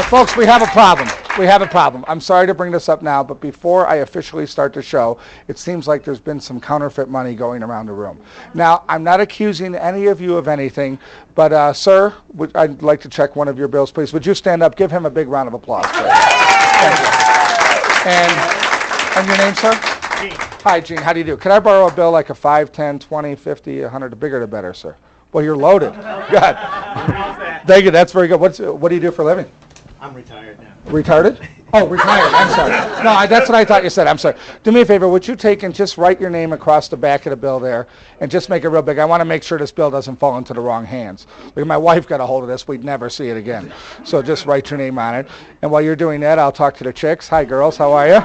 Folks, we have a problem. We have a problem. I'm sorry to bring this up now, but before I officially start the show, it seems like there's been some counterfeit money going around the room. Now, I'm not accusing any of you of anything, but sir, I'd like to check one of your bills, please. Would you stand up? Give him a big round of applause, sir. Thank you. And your name, sir? Gene. Hi, Gene. How do you do? Can I borrow a bill like a 5, 10, 20, 50, 100? The bigger the better, sir. Well, you're loaded. Good. Thank you. That's very good. What do you do for a living? I'm retired now. Retarded? Oh, retired. I'm sorry. No, that's what I thought you said. I'm sorry. Do me a favor. Would you take and just write your name across the back of the bill there and just make it real big? I want to make sure this bill doesn't fall into the wrong hands. If my wife got a hold of this, we'd never see it again. So just write your name on it. And while you're doing that, I'll talk to the chicks. Hi, girls. How are you?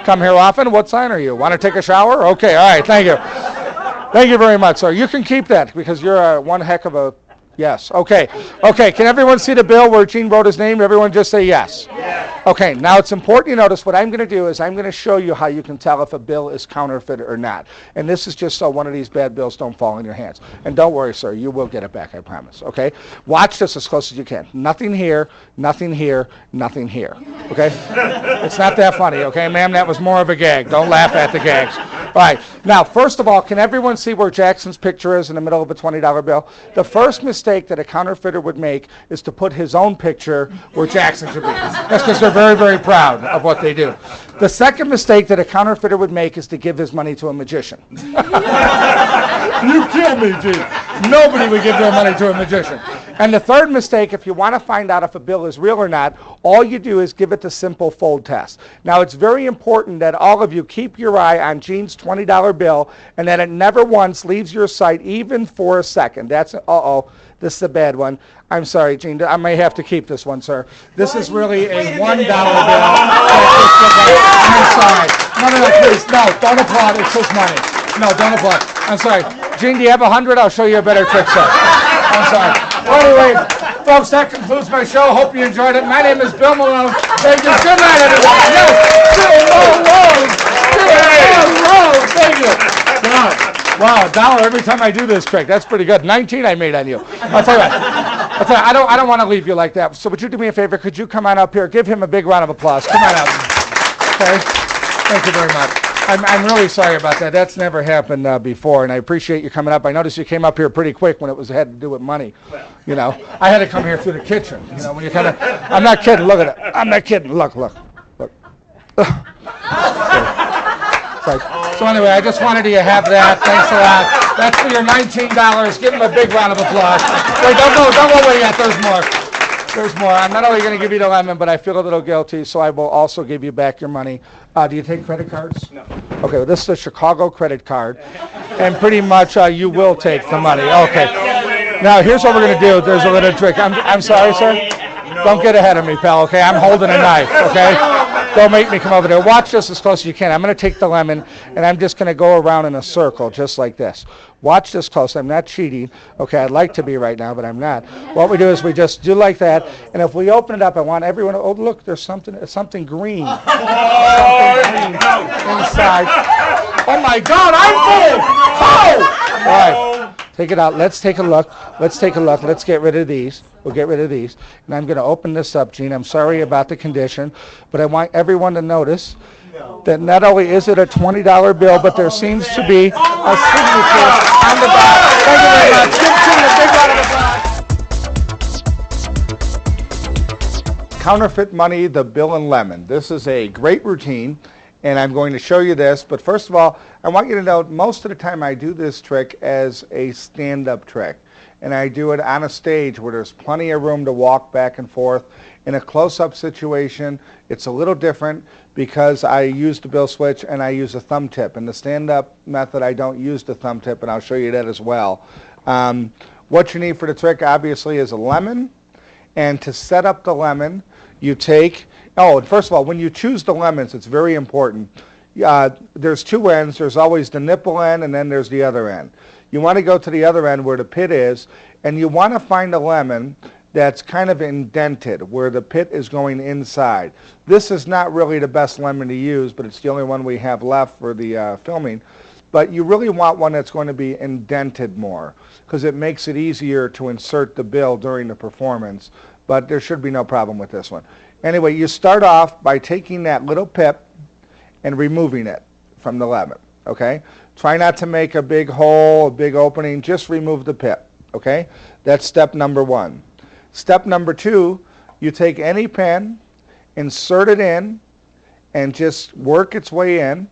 Come here often? What sign are you? Want to take a shower? Okay. All right. Thank you. Thank you very much, sir. You can keep that because you're one heck of a... Yes. Okay. Okay. Can everyone see the bill where Gene wrote his name? Everyone just say yes. Yes. Okay. Now it's important you notice what I'm going to do is I'm going to show you how you can tell if a bill is counterfeit or not. And this is just so one of these bad bills don't fall in your hands. And don't worry, sir. You will get it back. I promise. Okay. Watch this as close as you can. Nothing here. Nothing here. Nothing here. Okay. It's not that funny. Okay, ma'am. That was more of a gag. Don't laugh at the gags. All right. Now, first of all, can everyone see where Jackson's picture is in the middle of a $20 bill? The first mistake that a counterfeiter would make is to put his own picture where Jackson should be. That's because they're very, very proud of what they do. The second mistake that a counterfeiter would make is to give his money to a magician. You kill me, Gene. Nobody would give their money to a magician. And the third mistake, if you want to find out if a bill is real or not, all you do is give it the simple fold test. Now, it's very important that all of you keep your eye on Gene's $20 bill and that it never once leaves your sight even for a second. That's, this is a bad one. I'm sorry, Gene. I may have to keep this one, sir. This is really a $1 bill. I'm sorry. No, please. No, don't applaud. It's his money. No, don't applaud. I'm sorry. Gene, do you have 100? I'll show you a better trick, sir. I'm sorry. Well, anyway, folks, that concludes my show. Hope you enjoyed it. My name is Bill Malone. Thank you. Good night, everyone. Thank you. Wow, $1 every time I do this trick. That's pretty good. 19 I made on you. I'll tell you what. I don't want to leave you like that. So would you do me a favor? Could you come on up here? Give him a big round of applause. Come on up. Okay. Thank you very much. I'm really sorry about that. That's never happened before, and I appreciate you coming up. I noticed you came up here pretty quick when it had to do with money. You know, I had to come here through the kitchen. You know, when you kind of, I'm not kidding. Look at it. I'm not kidding. Look. So anyway, I just wanted you to have that. Thanks a lot. That's for your $19. Give him a big round of applause. Wait, don't go away yet. There's more. There's more. I'm not only going to give you the lemon, but I feel a little guilty, so I will also give you back your money. Do you take credit cards? No. Okay, well, this is a Chicago credit card, and pretty much you will take the money. Okay. Now, here's what we're going to do. There's a little trick. I'm sorry, sir. Don't get ahead of me, pal, okay? I'm holding a knife, okay? Don't make me come over there. Watch this as close as you can. I'm going to take the lemon, and I'm just going to go around in a circle just like this. Watch this close. I'm not cheating. Okay, I'd like to be right now, but I'm not. What we do is we just do like that, and if we open it up, I want everyone to, oh, look, there's something green. Something green inside. Oh, my God, I'm full! Oh! All right. Take it out. Let's take a look. Let's get rid of these. We'll get rid of these. And I'm going to open this up, Gene. I'm sorry about the condition, but I want everyone to notice that not only is it a $20 bill, but there seems to be a signature on the back. Thank you very much. Give Gene a big round of applause. Counterfeit money, the bill and lemon. This is a great routine, and I'm going to show you this. But first of all, I want you to know most of the time I do this trick as a stand-up trick. And I do it on a stage where there's plenty of room to walk back and forth. In a close-up situation, it's a little different because I use the bill switch and I use a thumb tip. In the stand-up method, I don't use the thumb tip, and I'll show you that as well. What you need for the trick, obviously, is a lemon. And to set up the lemon, you take, first of all, when you choose the lemons, it's very important. There's two ends. There's always the nipple end, and then there's the other end. You want to go to the other end where the pit is, and you want to find a lemon that's kind of indented, where the pit is going inside. This is not really the best lemon to use, but it's the only one we have left for the filming. But you really want one that's going to be indented more, because it makes it easier to insert the bill during the performance. but there should be no problem with this one. Anyway, you start off by taking that little pip and removing it from the lemon, okay? Try not to make a big hole, a big opening, just remove the pip, okay? That's step number one. Step number two, you take any pen, insert it in, and just work its way in.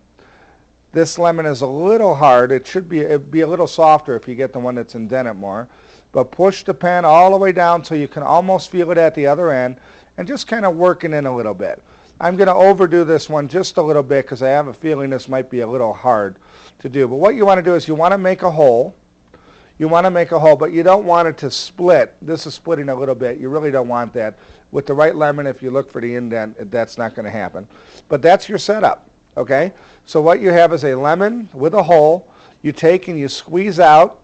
This lemon is a little hard. It'd be a little softer if you get the one that's indented more. But push the pen all the way down so you can almost feel it at the other end, and just kind of working in a little bit. I'm going to overdo this one just a little bit because I have a feeling this might be a little hard to do. But what you want to do is you want to make a hole. You want to make a hole, but you don't want it to split. This is splitting a little bit. You really don't want that. With the right lemon, if you look for the indent, that's not going to happen. But that's your setup, okay? So what you have is a lemon with a hole. You take and you squeeze out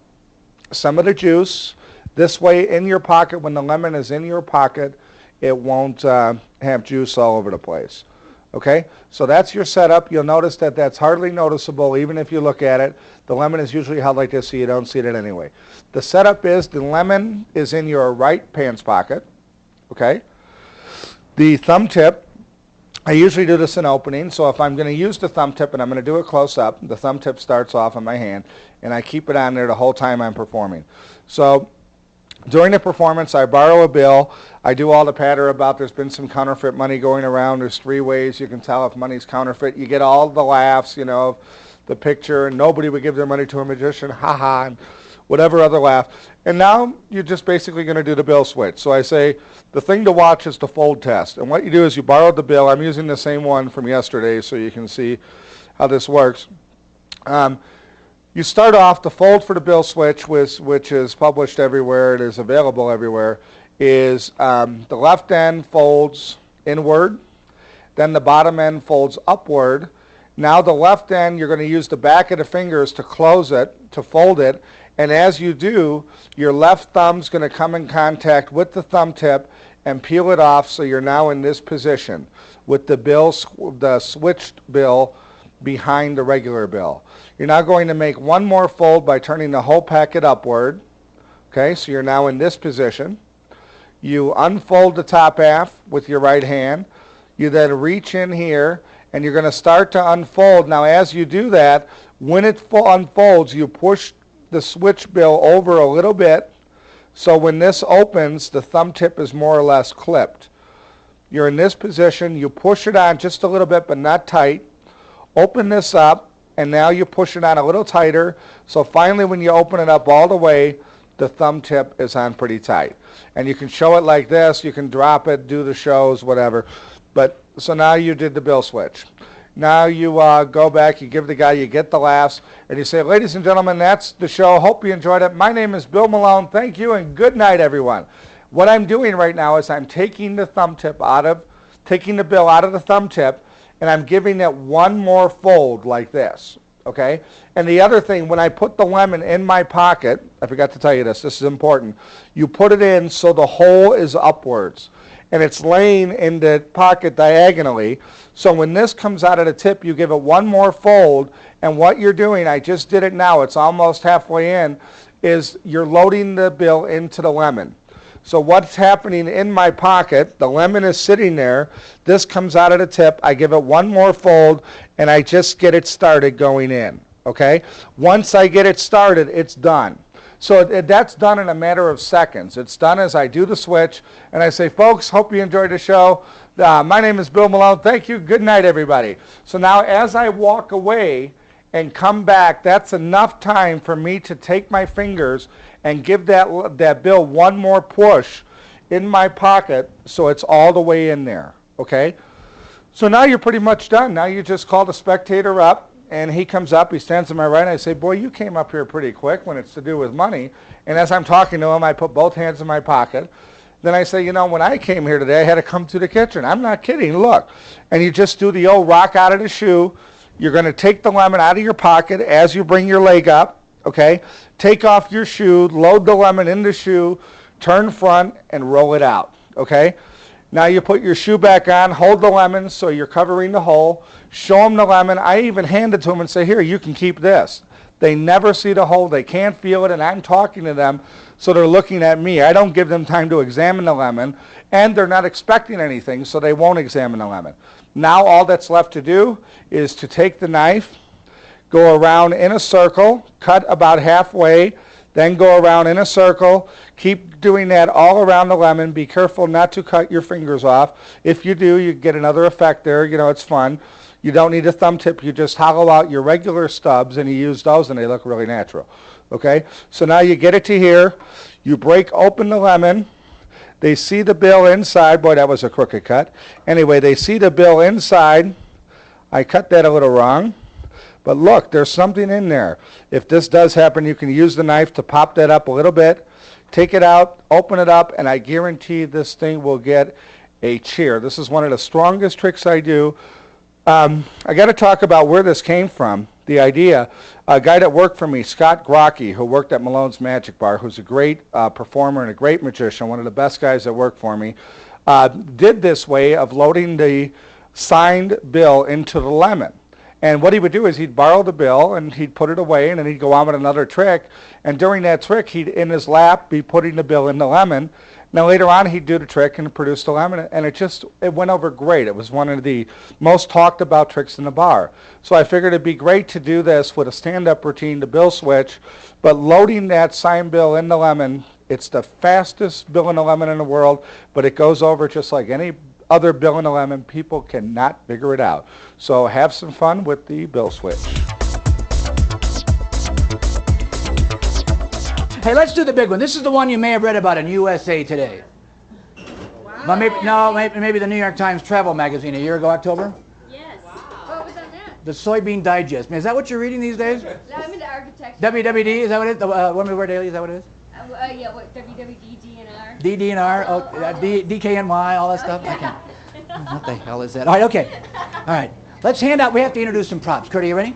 some of the juice. This way, in your pocket, when the lemon is in your pocket, it won't have juice all over the place. Okay, so that's your setup. You'll notice that that's hardly noticeable even if you look at it. The lemon is usually held like this so you don't see it anyway. The setup is the lemon is in your right pants pocket. Okay, the thumb tip, I usually do this in opening, so if I'm going to use the thumb tip and I'm going to do it close up, the thumb tip starts off on my hand and I keep it on there the whole time I'm performing. So during the performance, I borrow a bill. I do all the patter about there's been some counterfeit money going around. There's 3 ways you can tell if money's counterfeit. You get all the laughs, you know, the picture, and nobody would give their money to a magician, ha-ha, and whatever other laugh. And now you're just basically going to do the bill switch. So I say the thing to watch is the fold test. And what you do is you borrow the bill. I'm using the same one from yesterday so you can see how this works. You start off, the fold for the bill switch, which is published everywhere, it is available everywhere, is the left end folds inward, then the bottom end folds upward. Now the left end, you're going to use the back of the fingers to close it, to fold it, and as you do, your left thumb's going to come in contact with the thumb tip and peel it off so you're now in this position with the switched bill behind the regular bill. You're now going to make one more fold by turning the whole packet upward. Okay, so you're now in this position. You unfold the top half with your right hand. You then reach in here and you're going to start to unfold. Now as you do that, when it unfolds, you push the switch bill over a little bit. So when this opens, the thumb tip is more or less clipped. You're in this position. You push it on just a little bit, but not tight. Open this up, and now you push it on a little tighter. So finally, when you open it up all the way, the thumb tip is on pretty tight. And you can show it like this. You can drop it, do the shows, whatever. But so now you did the bill switch. Now you go back, you give the guy, you get the laughs, and you say, ladies and gentlemen, that's the show. Hope you enjoyed it. My name is Bill Malone. Thank you, and good night, everyone. What I'm doing right now is I'm taking the bill out of the thumb tip, and I'm giving it one more fold like this, okay? And the other thing, when I put the lemon in my pocket, I forgot to tell you this is important, you put it in so the hole is upwards, and it's laying in the pocket diagonally, so when this comes out of the tip, you give it one more fold, and what you're doing, I just did it now, it's almost halfway in, is you're loading the bill into the lemon. So what's happening in my pocket, the lemon is sitting there, this comes out of the tip, I give it one more fold, and I just get it started going in, okay? Once I get it started, it's done. So that's done in a matter of seconds. It's done as I do the switch, and I say, folks, hope you enjoyed the show. My name is Bill Malone. Thank you. Good night, everybody. So now as I walk away and come back, that's enough time for me to take my fingers and give that bill one more push in my pocket so it's all the way in there, okay? So now you're pretty much done. Now you just call the spectator up, and he comes up, he stands to my right, and I say, boy, you came up here pretty quick when it's to do with money. And as I'm talking to him, I put both hands in my pocket. Then I say, you know, when I came here today, I had to come to the kitchen. I'm not kidding, look. And you just do the old rock out of the shoe. You're going to take the lemon out of your pocket as you bring your leg up, okay? Take off your shoe, load the lemon in the shoe, turn front, and roll it out, okay? Now you put your shoe back on, hold the lemon so you're covering the hole, show him the lemon. I even hand it to him and say, here, you can keep this. They never see the hole. They can't feel it, and I'm talking to them, so they're looking at me. I don't give them time to examine the lemon, and they're not expecting anything, so they won't examine the lemon. Now all that's left to do is to take the knife, go around in a circle, cut about halfway, then go around in a circle. Keep doing that all around the lemon. Be careful not to cut your fingers off. If you do, you get another effect there. You know, it's fun. You don't need a thumb tip. You just hollow out your regular stubs, and you use those, and they look really natural. Okay? So now you get it to here. You break open the lemon. They see the bill inside. Boy, that was a crooked cut. Anyway, they see the bill inside. I cut that a little wrong. But look, there's something in there. If this does happen, you can use the knife to pop that up a little bit. Take it out, open it up, and I guarantee this thing will get a cheer. This is one of the strongest tricks I do. I got to talk about where this came from, the idea. A guy that worked for me, Scott Grocky, who worked at Malone's Magic Bar, who's a great performer and a great magician, one of the best guys that worked for me, did this way of loading the signed bill into the lemon. And what he would do is he'd borrow the bill and he'd put it away, and then he'd go on with another trick. And during that trick, he'd, in his lap, be putting the bill in the lemon. Now later on, he'd do the trick and produce the lemon, and it went over great. It was one of the most talked about tricks in the bar. So I figured it'd be great to do this with a stand-up routine, the bill switch, but loading that signed bill in the lemon. It's the fastest bill in the lemon in the world, but it goes over just like any other bill in the lemon. People cannot figure it out. So have some fun with the bill switch. Hey, let's do the big one. This is the one you may have read about in USA Today. Wow. Maybe the New York Times Travel Magazine a year ago, October. Yes. Wow. What was on that? The Soybean Digest. Is that what you're reading these days? No, I'm into architecture. WWD, is that what it is? The Women Who Wear Daily, is that what it is? Yeah, what, WWD, DNR? DDNR, DKNY, all that stuff? I can't. What the hell is that? All right, okay. All right. Let's hand out, we have to introduce some props. Kurt, are you ready?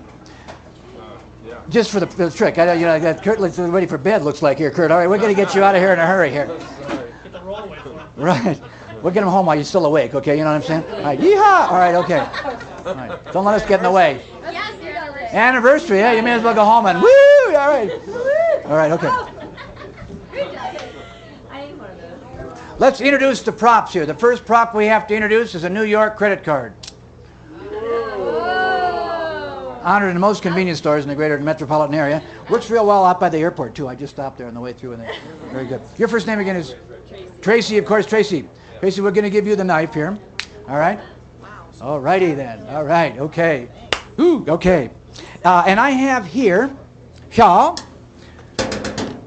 Yeah. Just for the trick. Kurt looks ready for bed, looks like here, Kurt. All right, we're going to get you out of here in a hurry here. Get the roll away from him. Right. We'll get him home while you're still awake, okay? You know what I'm saying? All right, yeehaw! All right, okay. All right. Don't let us get in the way. Yes, you're done. Anniversary, yeah, you may as well go home and woo! All right. All right, okay. I need one of those. Let's introduce the props here. The first prop we have to introduce is a New York credit card. Whoa. Honored in most convenience stores in the greater metropolitan area. Works real well out by the airport, too. I just stopped there on the way through. And very good. Your first name again is? Tracy, of course, Tracy. Tracy, we're going to give you the knife here. All right? All righty then. All right, okay. Ooh, okay. And I have here,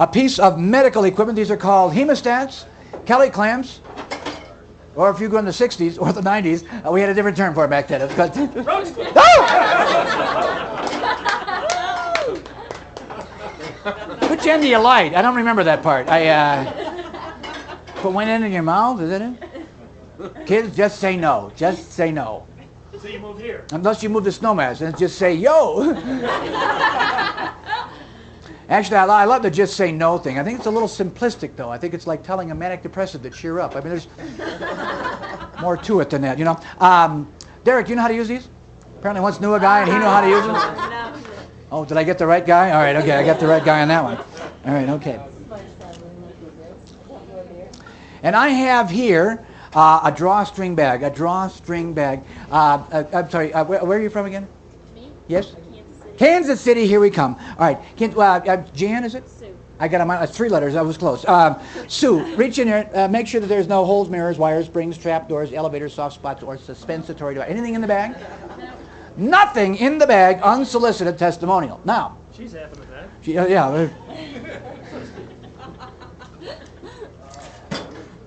a piece of medical equipment. These are called hemostats, Kelly clamps, or if you go in the 60s or the 90s, we had a different term for it back then. It's called Which end do you light? I don't remember that part. Put one end in your mouth, is that it? Kids, just say no. Just say no. So you move here. Unless you move the snowmass and just say yo. Actually, I love the just say no thing. I think it's a little simplistic, though. I think it's like telling a manic depressive to cheer up. I mean, there's more to it than that, you know. Derek, do you know how to use these? Apparently once knew a guy and he knew how to use them. Oh, did I get the right guy? All right, okay, I got the right guy on that one. All right, okay. And I have here a drawstring bag, I'm sorry, where are you from again? Me? Yes? Kansas City. Kansas City, here we come. All right, Jan, is it? Sue. I got them on, 3 letters, I was close. Sue, reach in there, make sure that there's no holes, mirrors, wires, springs, trap doors, elevators, soft spots, or suspensatory device. Anything in the bag? No. Nothing in the bag, unsolicited testimonial. Now. She's happy with that. Yeah.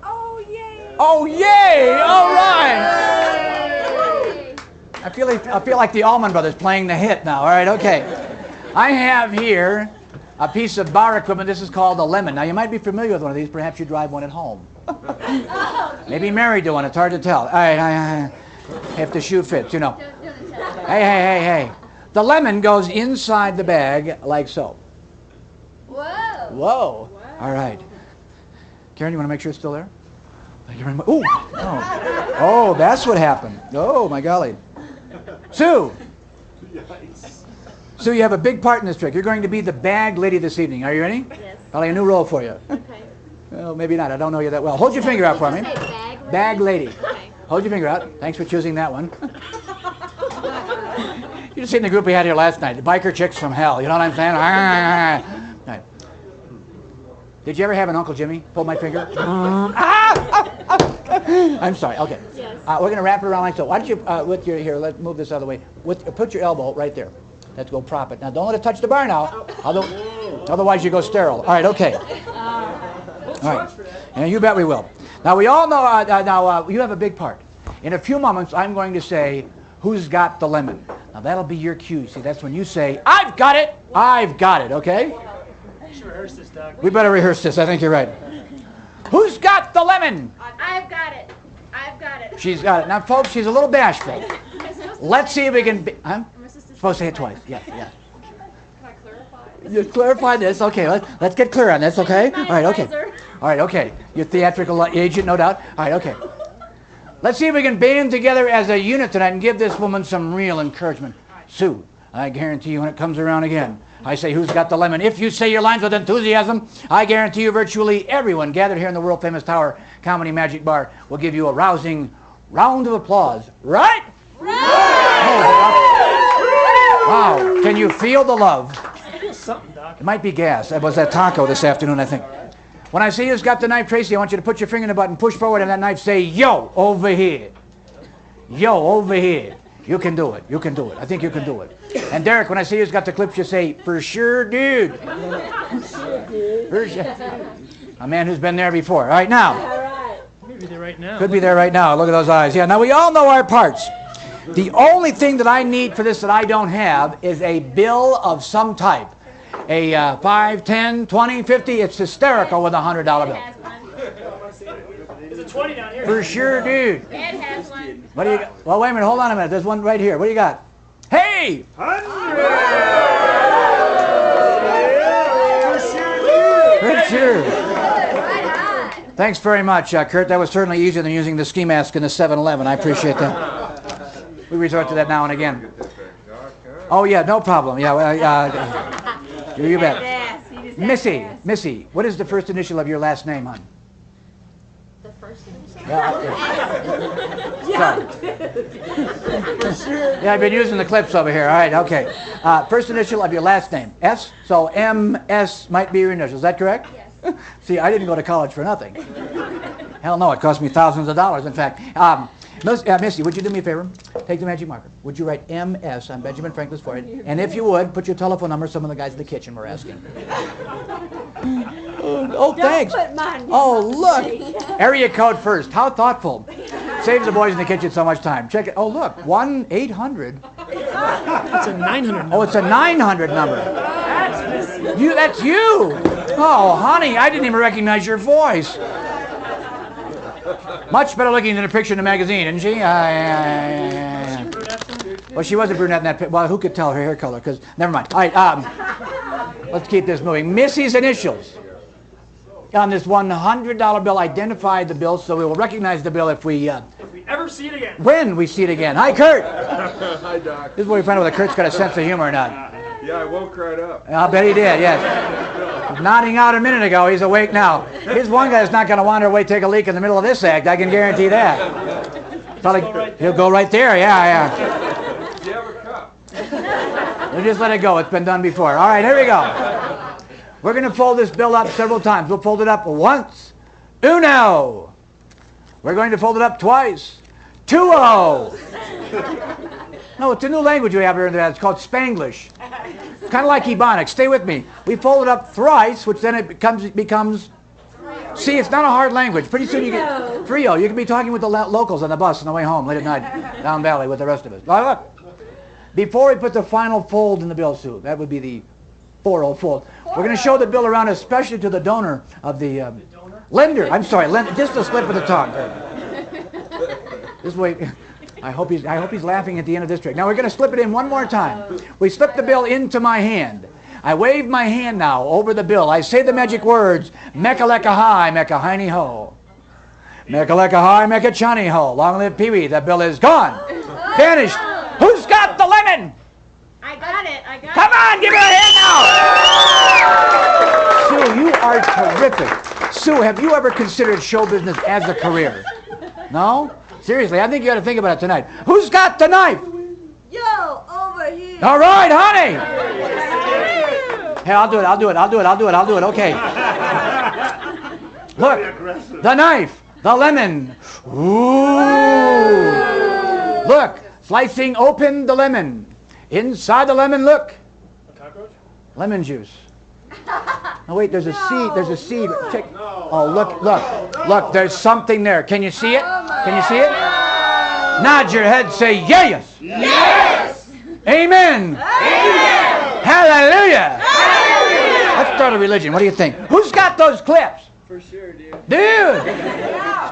Oh, yay! Oh, yay! All right! Yay. I feel like the Allman Brothers playing the hit now. All right, okay. I have here a piece of bar equipment. This is called a lemon. Now, you might be familiar with one of these. Perhaps you drive one at home. Maybe married to one. It's hard to tell. All right, if the shoe fits, you know. Don't tell. Hey. The lemon goes inside the bag like so. Whoa. Whoa. All right. Karen, you want to make sure it's still there? Thank you very much. Ooh. Oh, that's what happened. Oh, my golly. Sue. Sue, you have a big part in this trick. You're going to be the bag lady this evening. Are you ready? Yes. Probably a new role for you. Okay. Well, maybe not. I don't know you that well. Hold your finger out for me. Did you say bag lady? Bag lady. Okay. Hold your finger out. Thanks for choosing that one. You just seen the group we had here last night. The biker chicks from hell. You know what I'm saying? Right. Did you ever have an Uncle Jimmy? Pull my finger. I'm sorry. Okay. Yes. We're going to wrap it around like so. Why don't you, with your, here, let's move this out of the way. Put your elbow right there. Let's go prop it. Now, don't let it touch the bar now. Otherwise, you go sterile. All right, okay. All right. And you bet we will. Now, we all know, you have a big part. In a few moments, I'm going to say, who's got the lemon? Now, that'll be your cue. See, that's when you say, I've got it. I've got it, okay? We should rehearse this, Doc. We better rehearse this. I think you're right. Who's got the lemon? I've got it. I've got it. She's got it. Now, folks, she's a little bashful. Let's see if we can... Huh? Supposed to say it twice. Yeah, yeah. Can I clarify? You clarify this. Okay, let's get clear on this, okay? All right, okay. All right, okay. You're theatrical agent, no doubt. All right, okay. Let's see if we can band together as a unit tonight and give this woman some real encouragement. Sue, I guarantee you when it comes around again, I say, who's got the lemon? If you say your lines with enthusiasm, I guarantee you virtually everyone gathered here in the world-famous Tower Comedy Magic Bar will give you a rousing round of applause. Right? Right! Wow. Can you feel the love? Something, Doc. It might be gas. It was that taco this afternoon, I think. When I say who's got the knife, Tracy, I want you to put your finger in the button, push forward, and that knife say, yo, over here. Yo, over here. You can do it. You can do it. I think you can do it. And Derek, when I say who's got the clips, you say, for sure, dude. For sure. A man who's been there before. All right, now. Maybe they're right now. Could be there right now. Look at those eyes. Yeah, now we all know our parts. The only thing that I need for this that I don't have is a bill of some type. A 5, 10, 20, 50. It's hysterical with a $100 bill. There's a 20 down here. For sure, dude. Ed has one. What do you got? Well, wait a minute. Hold on a minute. There's one right here. What do you got? Hey! For sure. Thanks very much, Kurt. That was certainly easier than using the ski mask in the 7-Eleven. I appreciate that. We resort to that now and again. Oh, yeah, no problem. Yeah, you bet. Missy, what is the first initial of your last name, hon? The first initial. Yeah, I've been using the clips over here. All right, okay. First initial of your last name, S. So M.S. might be your initial. Is that correct? Yes. See, I didn't go to college for nothing. Hell no, it cost me thousands of dollars. In fact, Missy, would you do me a favor? Take the magic marker. Would you write M.S. on Benjamin Franklin's forehead? And if you would, put your telephone number. Some of the guys in the kitchen were asking. Oh, thanks. Don't put mine. Oh, look. Area code first. How thoughtful. Saves the boys in the kitchen so much time. Check it. Oh, look. 1-800. It's a 900 Oh, it's a 900 number. That's you. Oh, honey, I didn't even recognize your voice. Much better looking than a picture in the magazine, isn't she? Well, she was a brunette in that picture. Well, who could tell her hair color? Because never mind. All right, let's keep this moving. Missy's initials on this $100 bill. Identify the bill, so we will recognize the bill if we ever see it again. When we see it again. Hi, Kurt. Hi, Doc. This is where we find out whether Kurt's got a sense of humor or not. Yeah, I woke right up. I'll bet he did. Yes. Nodding out a minute ago. He's awake now. Here's one guy that's not going to wander away, take a leak in the middle of this act. I can guarantee that. He'll go right there. Yeah. Do you have a cup? We'll just let it go. It's been done before. All right, here we go. We're going to fold this bill up several times. We'll fold it up once. Uno. We're going to fold it up twice. Two-o. No, it's a new language we have here. It's called Spanglish. It's kind of like Ebonics. Stay with me. We fold it up thrice, which then it becomes. See, it's not a hard language. Pretty soon you get Frio. You can be talking with the locals on the bus on the way home late at night down valley with the rest of us. Now, look. Before we put the final fold in the bill, Sue, that would be the 4-0 fold. We're going to show the bill around, especially to the donor of the lender. I'm sorry, just a slip of the tongue. This way. I hope he's laughing at the end of this trick. Now we're going to slip it in one more time. We slip the bill into my hand. I wave my hand now over the bill. I say the magic words, Mecca-lecca hi, Mecca-hiney ho. Mecca-lecca hi, Mecca-chunny ho. Long live Pee-wee. The bill is gone. Vanished. Who's got the lemon? I got it. Come on, give her a hand now. Sue, you are terrific. Sue, have you ever considered show business as a career? No? Seriously, I think you got to think about it tonight. Who's got the knife? Yo, over here. All right, honey. Hey, I'll do it. Okay. Look, the knife, the lemon. Ooh. Look, slicing open the lemon. Inside the lemon, look. A cockroach? Lemon juice. Oh wait, there's a seed. There's a seed. Check. Oh, look. There's something there. Can you see it? Can you see it? Nod your head. Say yes. Yes. Amen. Hallelujah. Let's start a religion. What do you think? Who's got those clips? For sure, dude. Dude!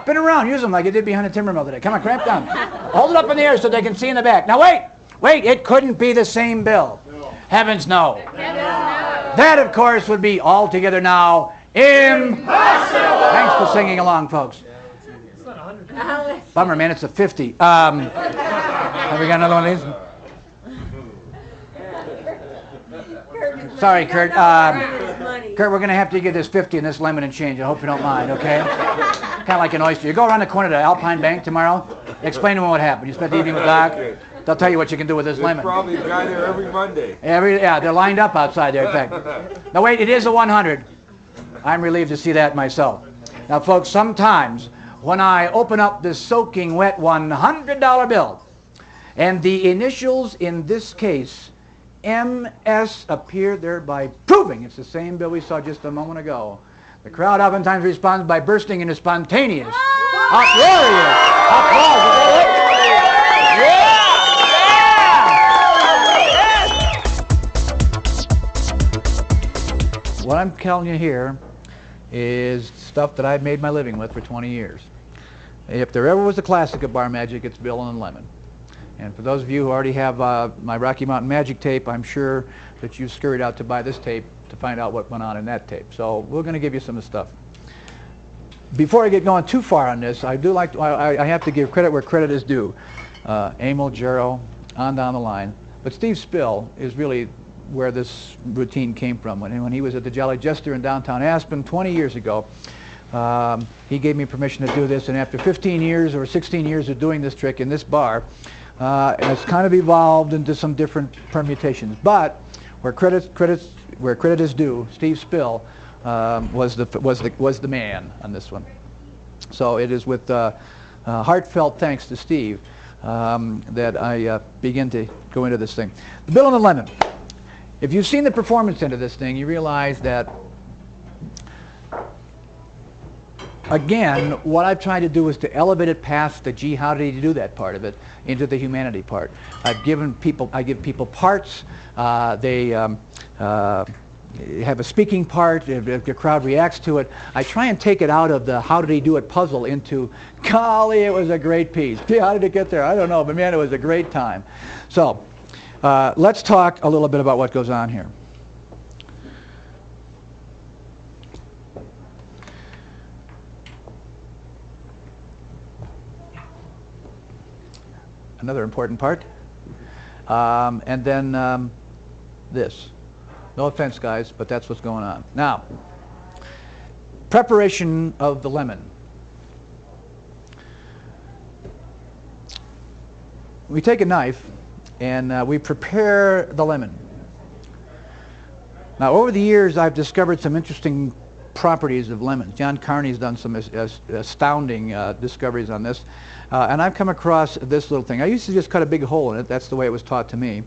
Spin around. Use them like you did behind the timber mill today. Come on, cramp down. Hold it up in the air so they can see in the back. Now wait. It couldn't be the same bill. No. Heavens no. That, of course, would be all together now impossible. Thanks for singing along, folks. It's not 100. Bummer, man. It's a 50. Have we got another one of these? Sorry, Kurt. Kurt, we're going to have to get this 50 and this lemon and change. I hope you don't mind, okay? Kind of like an oyster. You go around the corner to Alpine Bank tomorrow, explain to them what happened. You spent the evening with Doc. They'll tell you what you can do with this There's lemon. probably a guy there every Monday. Yeah, they're lined up outside there, in fact. Now, wait, it is a 100. I'm relieved to see that myself. Now, folks, sometimes when I open up this soaking wet $100 bill, and the initials in this case, MS, appear thereby proving it's the same bill we saw just a moment ago. The crowd oftentimes responds by bursting into spontaneous, uproarious applause. Yeah! What I'm telling you here is stuff that I've made my living with for 20 years. If there ever was a classic of bar magic, it's Bill and Lemon. And for those of you who already have my Rocky Mountain Magic tape, I'm sure that you scurried out to buy this tape to find out what went on in that tape. So we're going to give you some of the stuff. Before I get going too far on this, I have to give credit where credit is due. Emil, Jero, on down the line. But Steve Spill is really where this routine came from. When he was at the Jolly Jester in downtown Aspen 20 years ago, he gave me permission to do this. And after 15 years or 16 years of doing this trick in this bar, it's kind of evolved into some different permutations. But where credit is due, Steve Spill was the man on this one. So it is with heartfelt thanks to Steve that I begin to go into this thing. The Bill and the Lemon. If you've seen the performance end of this thing, you realize that, again, what I've tried to do is to elevate it past the gee, how did he do that part of it into the humanity part. I give people parts. They have a speaking part. If the crowd reacts to it, I try and take it out of the how did he do it puzzle into, golly, it was a great piece. Gee, how did it get there? I don't know, but man, it was a great time. So let's talk a little bit about what goes on here. Another important part. And then this. No offense, guys, but that's what's going on. Now, preparation of the lemon. We take a knife and we prepare the lemon. Now, over the years, I've discovered some interesting properties of lemons. John Carney's done some astounding discoveries on this. And I've come across this little thing. I used to just cut a big hole in it. That's the way it was taught to me.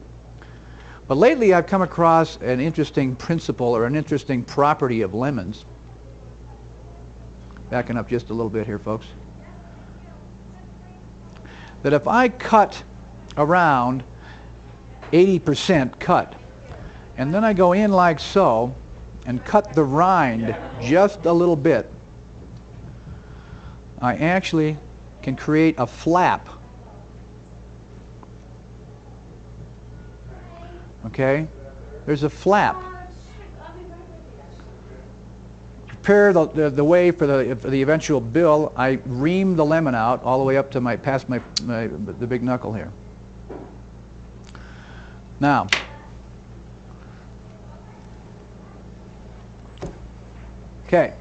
But lately I've come across an interesting principle or an interesting property of lemons. Backing up just a little bit here, folks. That if I cut around 80% cut, and then I go in like so, and cut the rind just a little bit, I actually can create a flap. Okay? There's a flap. Prepare the way for the eventual bill. I ream the lemon out all the way up to past the big knuckle here. Now, Okay.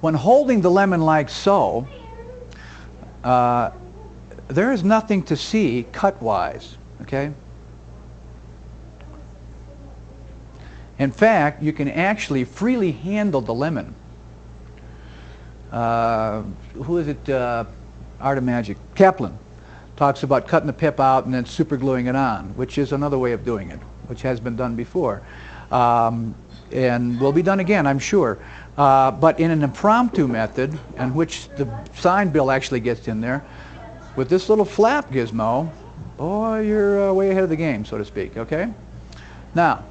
When holding the lemon like so, there is nothing to see cut-wise, okay? In fact, you can actually freely handle the lemon. Who is it? Art of Magic. Kaplan talks about cutting the pip out and then super gluing it on, which is another way of doing it, which has been done before. And will be done again, I'm sure. But in an impromptu method, in which the sign bill actually gets in there, with this little flap gizmo, boy, you're way ahead of the game, so to speak, okay? Now,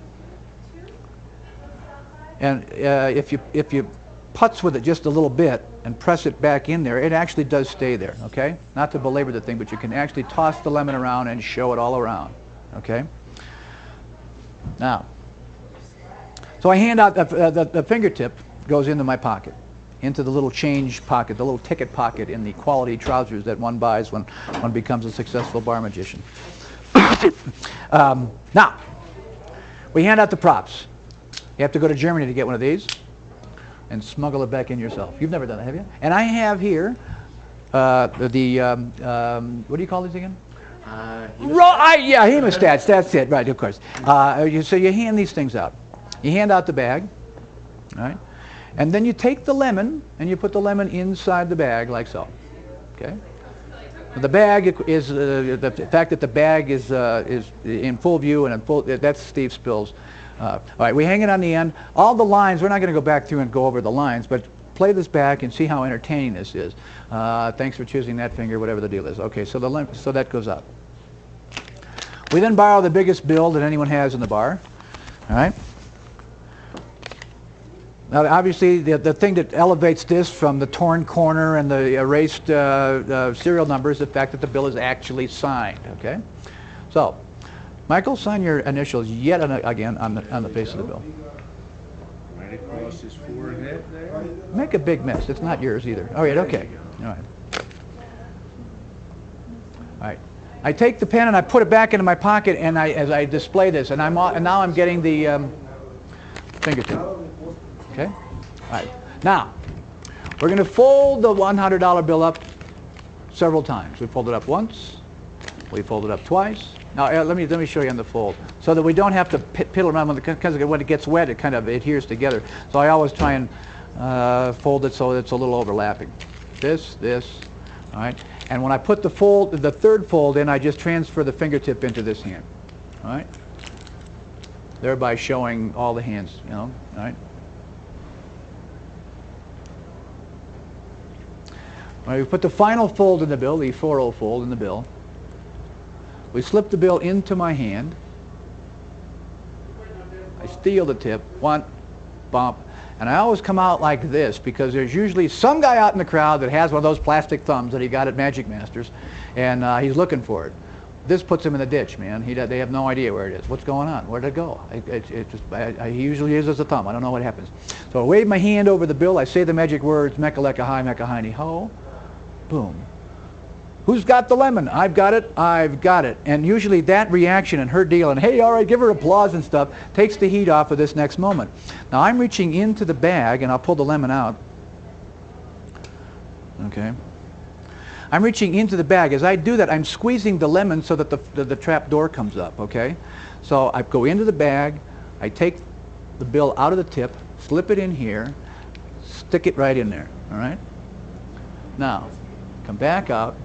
and if you putz with it just a little bit and press it back in there, it actually does stay there, okay? Not to belabor the thing, but you can actually toss the lemon around and show it all around, okay? Now, so I hand out, the fingertip goes into my pocket, into the little change pocket, the little ticket pocket in the quality trousers that one buys when one becomes a successful bar magician. Now, we hand out the props. You have to go to Germany to get one of these and smuggle it back in yourself. You've never done that, have you? And I have here what do you call these again? Yeah, hemostats, that's it, right, of course. So you hand these things out. You hand out the bag, all right? And then you take the lemon and you put the lemon inside the bag like so, okay? The bag is, the fact that the bag is in full view and in full, that's Steve Spill's. All right, we hang it on the end. All the lines, we're not going to go back through and go over the lines, but play this back and see how entertaining this is. Thanks for choosing that finger, whatever the deal is. Okay, so so that goes up. We then borrow the biggest bill that anyone has in the bar. All right. Now, obviously, the thing that elevates this from the torn corner and the erased serial number is the fact that the bill is actually signed. Okay. So, Michael, sign your initials yet again on the face of the bill. Right across his forehead there. Make a big mess. It's not yours either. All right, okay. All right. All right. I take the pen and I put it back into my pocket, and as I display this, and now I'm getting the fingertip. Okay. All right. Now, we're going to fold the $100 bill up several times. We fold it up once. We fold it up twice. Now, let me show you on the fold, so that we don't have to piddle around because when it gets wet, it kind of adheres together. So I always try and fold it so it's a little overlapping. This, all right. And when I put the third fold in, I just transfer the fingertip into this hand, all right. Thereby showing all the hands, you know, all right. When we put the final fold in the bill, the 4-0 fold in the bill, we slip the bill into my hand. I steal the tip, one, bump, and I always come out like this because there's usually some guy out in the crowd that has one of those plastic thumbs that he got at Magic Masters, and he's looking for it. This puts him in the ditch, man. They have no idea where it is. What's going on? Where did it go? He usually uses a thumb. I don't know what happens. So I wave my hand over the bill. I say the magic words, Mecca-lecca hi, Mecca-hiney ho. Boom. Who's got the lemon? I've got it. I've got it. And usually that reaction and her deal and, hey, all right, give her applause and stuff, takes the heat off of this next moment. Now I'm reaching into the bag, and I'll pull the lemon out. Okay. I'm reaching into the bag. As I do that, I'm squeezing the lemon so that the trap door comes up, okay? So I go into the bag, I take the bill out of the tip, slip it in here, stick it right in there, all right? Now, come back out,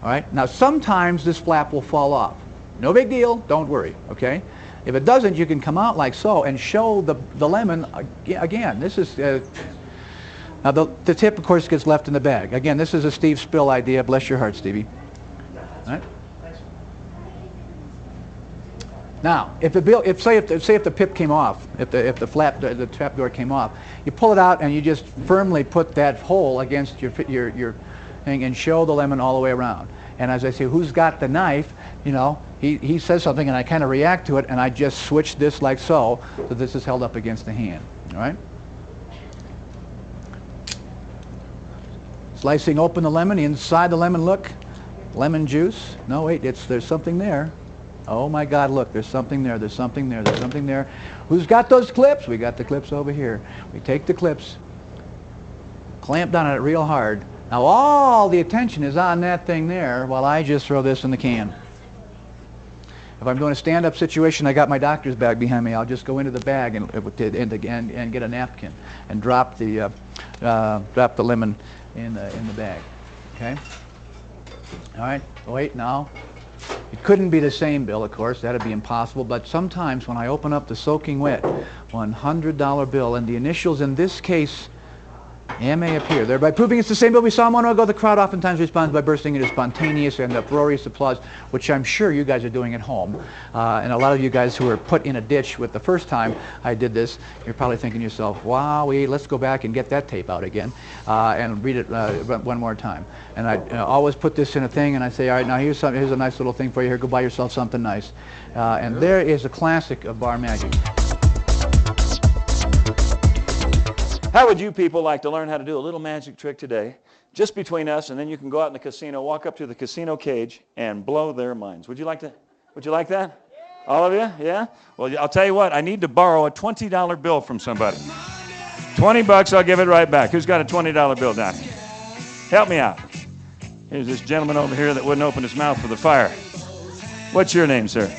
all right? Now, sometimes this flap will fall off. No big deal, don't worry, okay? If it doesn't, you can come out like so and show the lemon again. This is... Now, the tip, of course, gets left in the bag. Again, this is a Steve Spill idea. Bless your heart, Stevie. All right? Now, if the pip came off, if the trap door came off, you pull it out and you just firmly put that hole against your thing and show the lemon all the way around. And as I say, who's got the knife? You know, he says something and I kind of react to it, and I just switch this like so this is held up against the hand. All right? Slicing open the lemon, inside the lemon, look, lemon juice. No, wait, there's something there. Oh my God, look, there's something there, there's something there, there's something there. Who's got those clips? We got the clips over here. We take the clips, clamp down on it real hard. Now all the attention is on that thing there while I just throw this in the can. If I'm doing a stand-up situation, I got my doctor's bag behind me. I'll just go into the bag and get a napkin and drop the lemon in the bag. Okay. All right. Wait now. It couldn't be the same bill, of course. That'd be impossible. But sometimes when I open up the soaking wet $100 bill and the initials in this case MA appear, thereby proving it's the same bill we saw a moment ago, the crowd oftentimes responds by bursting into spontaneous and uproarious applause, which I'm sure you guys are doing at home. And a lot of you guys who were put in a ditch with the first time I did this, you're probably thinking to yourself, wowee, let's go back and get that tape out again and read it one more time. And I always put this in a thing and I say, all right, now here's a nice little thing for you here. Go buy yourself something nice. And there is a classic of bar magic. How would you people like to learn how to do a little magic trick today, just between us, and then you can go out in the casino, walk up to the casino cage, and blow their minds? Would you like to? Would you like that? All of you? Yeah? Well, I'll tell you what. I need to borrow a $20 bill from somebody. 20 bucks, I'll give it right back. Who's got a $20 bill down here? Help me out. Here's this gentleman over here that wouldn't open his mouth for the fire. What's your name, sir?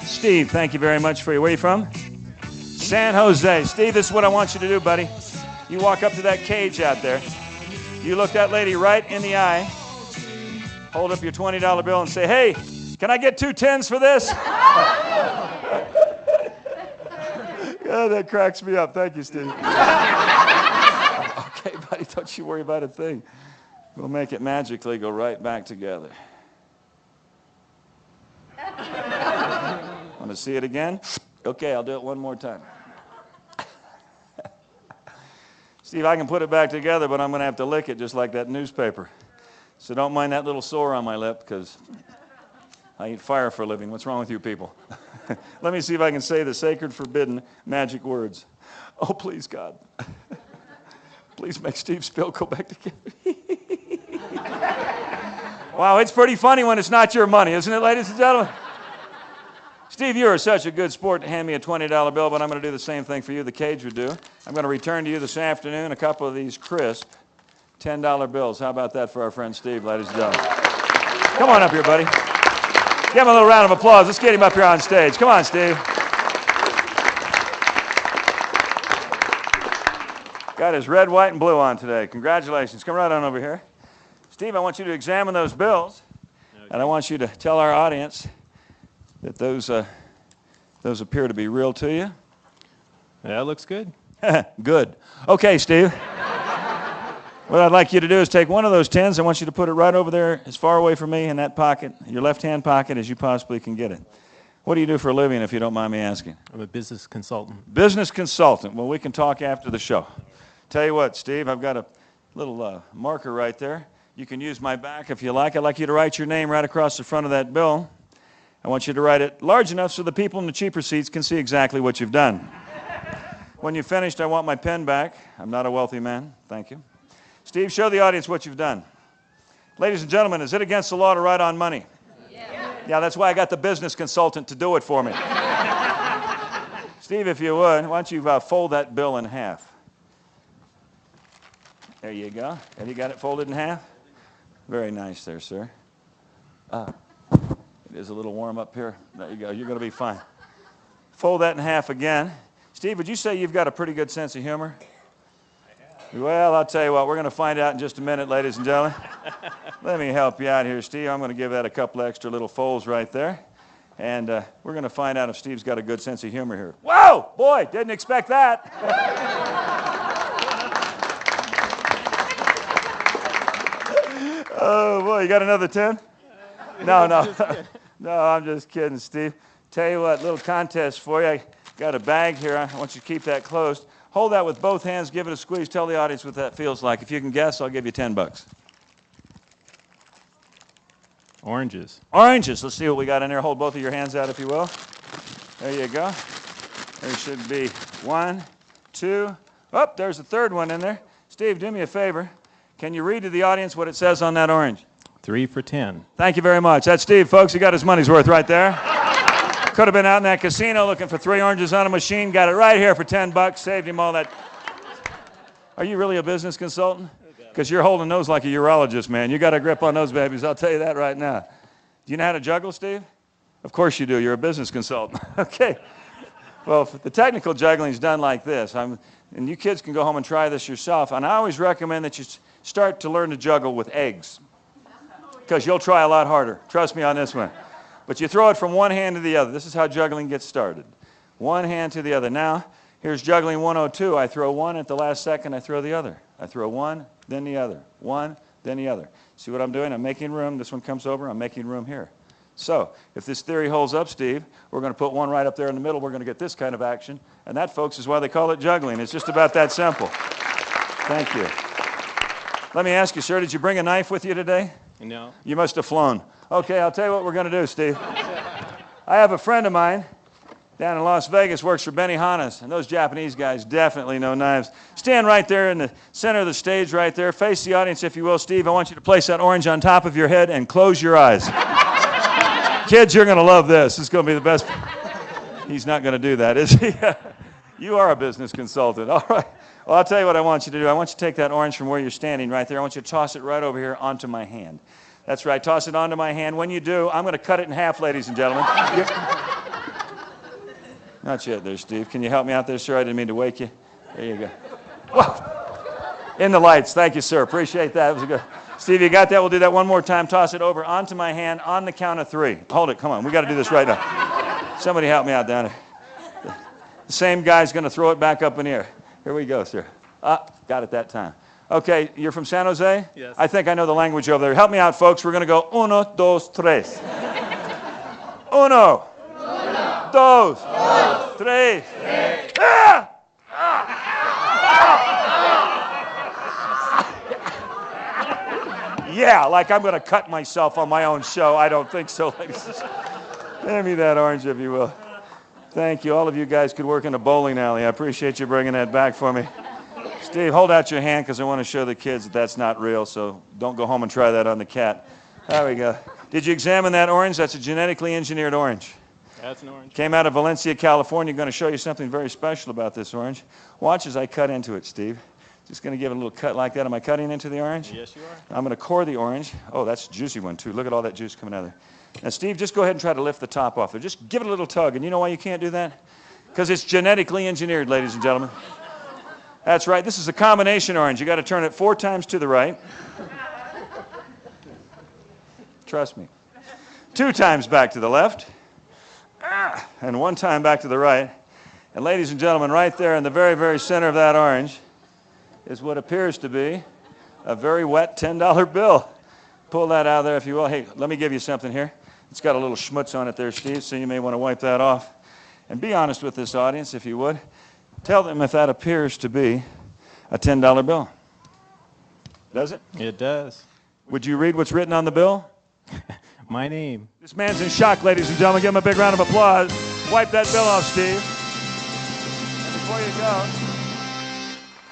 Steve, thank you very much for you. Where are you from? San Jose. Steve, this is what I want you to do, buddy. You walk up to that cage out there. You look that lady right in the eye, hold up your $20 bill and say, hey, can I get 2 10s for this? Yeah, that cracks me up. Thank you, Steve. Okay, buddy, don't you worry about a thing. We'll make it magically go right back together. Want to see it again? Okay, I'll do it one more time. Steve, I can put it back together, but I'm going to have to lick it just like that newspaper. So don't mind that little sore on my lip, because I eat fire for a living. What's wrong with you people? Let me see if I can say the sacred, forbidden, magic words. Oh, please, God. Please make Steve's bill go back together. Wow, it's pretty funny when it's not your money, isn't it, ladies and gentlemen? Steve, you are such a good sport to hand me a $20 bill, but I'm going to do the same thing for you the cage would do. I'm going to return to you this afternoon a couple of these crisp $10 bills. How about that for our friend Steve, ladies and gentlemen? Come on up here, buddy. Give him a little round of applause. Let's get him up here on stage. Come on, Steve. Got his red, white, and blue on today. Congratulations. Come right on over here. Steve, I want you to examine those bills, and I want you to tell our audience that those appear to be real to you. Yeah, looks good. Good. Okay, Steve. What I'd like you to do is take one of those 10s. I want you to put it right over there as far away from me in that pocket, your left-hand pocket, as you possibly can get it. What do you do for a living, if you don't mind me asking? I'm a business consultant. Business consultant. Well, we can talk after the show. Tell you what, Steve, I've got a little marker right there. You can use my back if you like. I'd like you to write your name right across the front of that bill. I want you to write it large enough so the people in the cheaper seats can see exactly what you've done. When you've finished, I want my pen back. I'm not a wealthy man. Thank you. Steve, show the audience what you've done. Ladies and gentlemen, is it against the law to write on money? Yeah, that's why I got the business consultant to do it for me. Steve, if you would, why don't you fold that bill in half? There you go. Have you got it folded in half? Very nice there, sir. It is a little warm up here. There you go. You're going to be fine. Fold that in half again. Steve, would you say you've got a pretty good sense of humor? Well, I'll tell you what, we're going to find out in just a minute, ladies and gentlemen. Let me help you out here, Steve. I'm going to give that a couple extra little folds right there. And we're going to find out if Steve's got a good sense of humor here. Whoa! Boy, didn't expect that. Oh, boy, you got another 10? No. No, I'm just kidding, Steve. Tell you what, little contest for you. I got a bag here. I want you to keep that closed. Hold that with both hands. Give it a squeeze. Tell the audience what that feels like. If you can guess, I'll give you 10 bucks. Oranges. Oranges. Let's see what we got in there. Hold both of your hands out, if you will. There you go. There should be 1, 2. Oh, there's the third one in there. Steve, do me a favor. Can you read to the audience what it says on that orange? 3 for 10. Thank you very much. That's Steve, folks. He got his money's worth right there. Could have been out in that casino looking for 3 oranges on a machine. Got it right here for 10 bucks. Saved him all that. Are you really a business consultant? Because you're holding those like a urologist, man. You got a grip on those babies. I'll tell you that right now. Do you know how to juggle, Steve? Of course you do. You're a business consultant. Okay. Well, the technical juggling is done like this. And you kids can go home and try this yourself. And I always recommend that you start to learn to juggle with eggs, because you'll try a lot harder. Trust me on this one. But you throw it from one hand to the other. This is how juggling gets started. One hand to the other. Now, here's juggling 102. I throw one at the last second. I throw the other. I throw one, then the other. One, then the other. See what I'm doing? I'm making room. This one comes over. I'm making room here. So, if this theory holds up, Steve, we're going to put one right up there in the middle. We're going to get this kind of action. And that, folks, is why they call it juggling. It's just about that simple. Thank you. Let me ask you, sir, did you bring a knife with you today? No. You must have flown. Okay, I'll tell you what we're going to do, Steve. I have a friend of mine down in Las Vegas, works for Benihana's, and those Japanese guys definitely know knives. Stand right there in the center of the stage right there. Face the audience, if you will. Steve, I want you to place that orange on top of your head and close your eyes. Kids, you're going to love this. This is going to be the best. He's not going to do that, is he? You are a business consultant. All right. Well, I'll tell you what I want you to do. I want you to take that orange from where you're standing right there. I want you to toss it right over here onto my hand. That's right. Toss it onto my hand. When you do, I'm going to cut it in half, ladies and gentlemen. Not yet there, Steve. Can you help me out there, sir? I didn't mean to wake you. There you go. Whoa. In the lights. Thank you, sir. Appreciate that. It was a good. Steve, you got that? We'll do that one more time. Toss it over onto my hand on the count of 3. Hold it. Come on. We got to do this right now. Somebody help me out down there. The same guy's going to throw it back up in the air. Here we go, sir. Got it that time. Okay, you're from San Jose? Yes. I think I know the language over there. Help me out, folks. We're going to go 1, 2, 3. 1, 2, 3. Ah! Yeah, like I'm going to cut myself on my own show. I don't think so, ladies and gentlemen. Hand me that orange, if you will. Thank you. All of you guys could work in a bowling alley. I appreciate you bringing that back for me. Steve, hold out your hand because I want to show the kids that that's not real, so don't go home and try that on the cat. There we go. Did you examine that orange? That's a genetically engineered orange. That's an orange. Came out of Valencia, California. I'm going to show you something very special about this orange. Watch as I cut into it, Steve. Just going to give it a little cut like that. Am I cutting into the orange? Yes, you are. I'm going to core the orange. Oh, that's a juicy one, too. Look at all that juice coming out of there. Now, Steve, just go ahead and try to lift the top off there. Just give it a little tug. And you know why you can't do that? Because it's genetically engineered, ladies and gentlemen. That's right. This is a combination orange. You got to turn it 4 times to the right. Trust me. 2 times back to the left. And 1 time back to the right. And ladies and gentlemen, right there in the very, very center of that orange is what appears to be a very wet $10 bill. Pull that out of there if you will. Hey, let me give you something here. It's got a little schmutz on it there, Steve, so you may want to wipe that off. And be honest with this audience, if you would. Tell them if that appears to be a $10 bill. Does it? It does. Would you read what's written on the bill? My name. This man's in shock, ladies and gentlemen. Give him a big round of applause. Wipe that bill off, Steve. And before you go,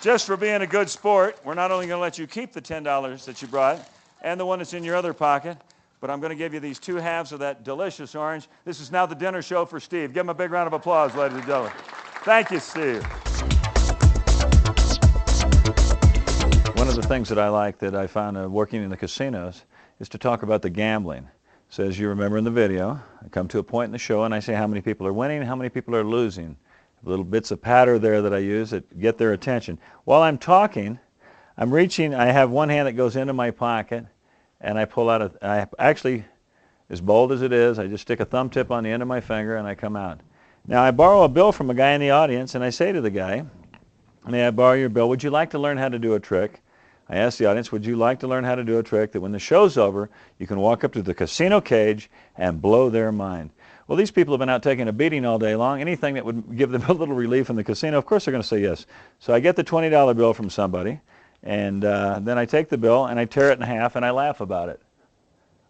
just for being a good sport, we're not only going to let you keep the $10 that you brought and the one that's in your other pocket, but I'm going to give you these 2 halves of that delicious orange. This is now the dinner show for Steve. Give him a big round of applause, ladies and gentlemen. Thank you, Steve. One of the things that I like that I found working in the casinos is to talk about the gambling. So as you remember in the video, I come to a point in the show and I say how many people are winning, how many people are losing. Little bits of patter there that I use that get their attention. While I'm talking, I'm reaching, I have one hand that goes into my pocket and I pull out I actually, as bold as it is, I just stick a thumb tip on the end of my finger and I come out. Now I borrow a bill from a guy in the audience and I say to the guy, may I borrow your bill? Would you like to learn how to do a trick? I ask the audience, would you like to learn how to do a trick that when the show's over, you can walk up to the casino cage and blow their mind? Well, these people have been out taking a beating all day long. Anything that would give them a little relief in the casino, of course they're going to say yes. So I get the $20 bill from somebody, and then I take the bill and I tear it in half and I laugh about it.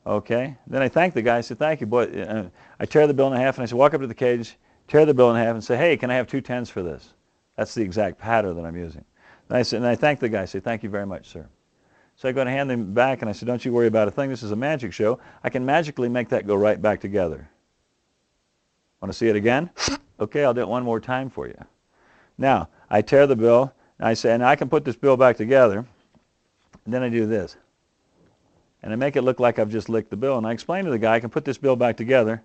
Okay? Then I thank the guy. I say, thank you, boy. I tear the bill in half and I say, walk up to the cage, tear the bill in half and say, hey, can I have 2 10s for this? That's the exact pattern that I'm using. And I thank the guy. I say, thank you very much, sir. So I go to hand him back and I say, don't you worry about a thing. This is a magic show. I can magically make that go right back together. Want to see it again? Okay, I'll do it one more time for you. Now, I tear the bill, and I say, and I can put this bill back together, and then I do this. And I make it look like I've just licked the bill. And I explain to the guy, I can put this bill back together,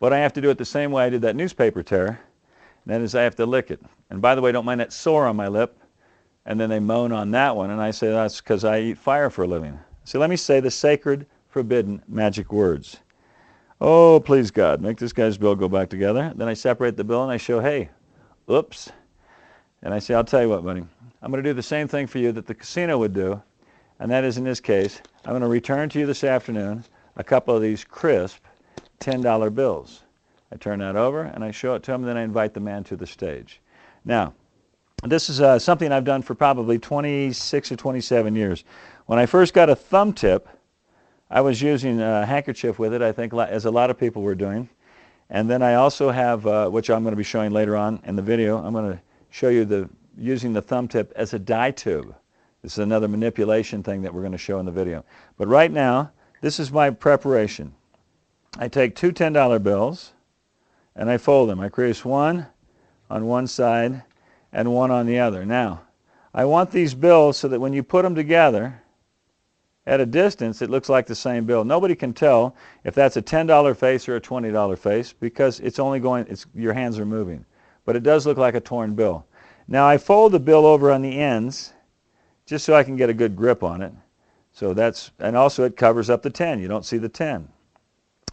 but I have to do it the same way I did that newspaper tear, and that is I have to lick it. And by the way, don't mind that sore on my lip. And then they moan on that one, and I say, that's because I eat fire for a living. So let me say the sacred, forbidden magic words. Oh, please God, make this guy's bill go back together. Then I separate the bill and I show, hey, oops. And I say, I'll tell you what, buddy. I'm going to do the same thing for you that the casino would do, and that is in this case, I'm going to return to you this afternoon a couple of these crisp $10 bills. I turn that over and I show it to him, and then I invite the man to the stage. Now, this is something I've done for probably 26 or 27 years. When I first got a thumb tip, I was using a handkerchief with it, I think, as a lot of people were doing. And then I also have, which I'm going to be showing later on in the video, I'm going to show you using the thumb tip as a dye tube. This is another manipulation thing that we're going to show in the video. But right now, this is my preparation. I take two $10 bills and I fold them. I crease one on one side and one on the other. Now, I want these bills so that when you put them together, at a distance, it looks like the same bill. Nobody can tell if that's a $10 face or a $20 face because it's only your hands are moving. But it does look like a torn bill. Now, I fold the bill over on the ends just so I can get a good grip on it. So and also it covers up the 10. You don't see the 10.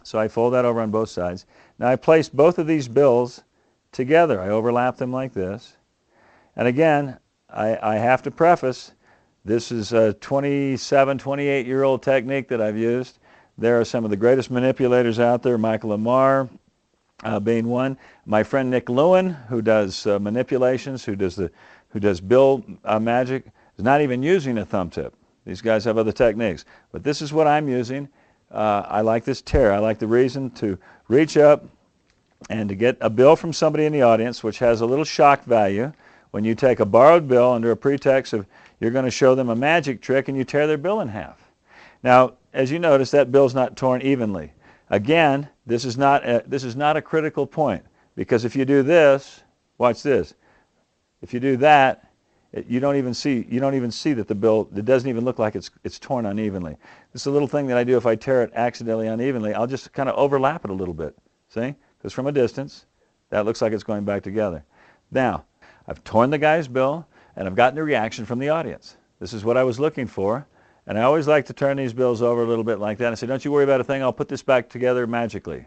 So I fold that over on both sides. Now, I place both of these bills together. I overlap them like this. And again, I have to preface, this is a 27, 28-year-old technique that I've used. There are some of the greatest manipulators out there, Michael Lamar being one. My friend Nick Lewin, who does manipulations, who does bill magic, is not even using a thumb tip. These guys have other techniques. But this is what I'm using. I like this tear. I like the reason to reach up and to get a bill from somebody in the audience, which has a little shock value. When you take a borrowed bill under a pretext of you're going to show them a magic trick and you tear their bill in half. Now, as you notice, that bill's not torn evenly. Again, this is not a critical point, because if you do this, watch this. If you do that, you don't even see that the bill, it doesn't even look like it's torn unevenly. This is a little thing that I do if I tear it accidentally unevenly. I'll just kind of overlap it a little bit. See? Because from a distance, that looks like it's going back together. Now, I've torn the guy's bill, and I've gotten a reaction from the audience. This is what I was looking for, and I always like to turn these bills over a little bit like that and say, don't you worry about a thing, I'll put this back together magically.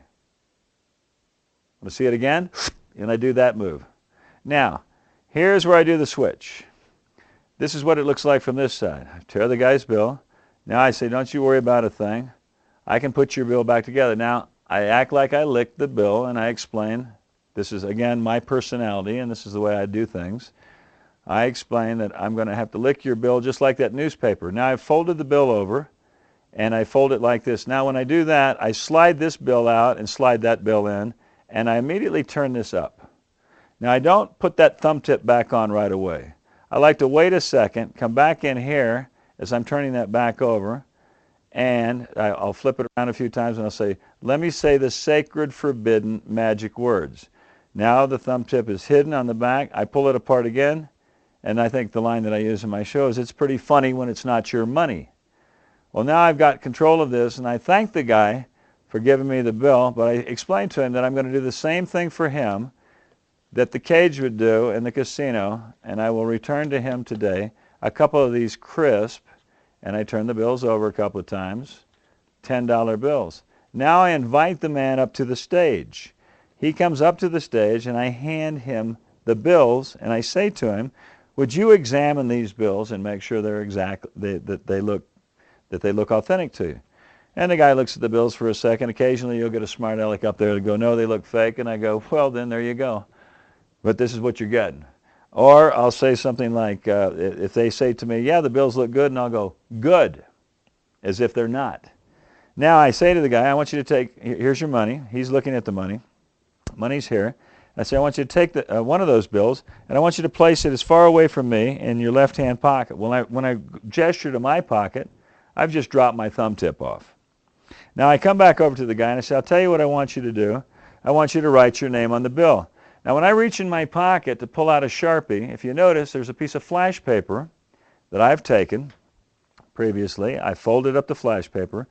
Want to see it again? And I do that move. Now, here's where I do the switch. This is what it looks like from this side. I tear the guy's bill. Now I say, don't you worry about a thing. I can put your bill back together. Now, I act like I licked the bill, and I explain. This is, again, my personality, and this is the way I do things. I explain that I'm going to have to lick your bill just like that newspaper. Now, I've folded the bill over, and I fold it like this. Now, when I do that, I slide this bill out and slide that bill in, and I immediately turn this up. Now, I don't put that thumb tip back on right away. I like to wait a second, come back in here as I'm turning that back over, and I'll flip it around a few times, and I'll say, let me say the sacred, forbidden magic words. Now the thumb tip is hidden on the back. I pull it apart again, and I think the line that I use in my show is, it's pretty funny when it's not your money. Well, now I've got control of this, and I thank the guy for giving me the bill, but I explain to him that I'm going to do the same thing for him that the cage would do in the casino, and I will return to him today a couple of these crisp, and I turn the bills over a couple of times, $10 bills. Now I invite the man up to the stage. He comes up to the stage, and I hand him the bills, and I say to him, would you examine these bills and make sure they're that they look authentic to you? And the guy looks at the bills for a second. Occasionally you'll get a smart aleck up there to go, no, they look fake, and I go, well, then there you go. But this is what you're getting. Or I'll say something like, if they say to me, yeah, the bills look good, and I'll go, good, as if they're not. Now I say to the guy, I want you to take, here's your money. He's looking at the money. Money's here. I say, I want you to take one of those bills, and I want you to place it as far away from me in your left-hand pocket. When I gesture to my pocket, I've just dropped my thumb tip off. Now I come back over to the guy, and I say, I'll tell you what I want you to do. I want you to write your name on the bill. Now when I reach in my pocket to pull out a Sharpie, if you notice there's a piece of flash paper that I've taken previously. I folded up the flash paper.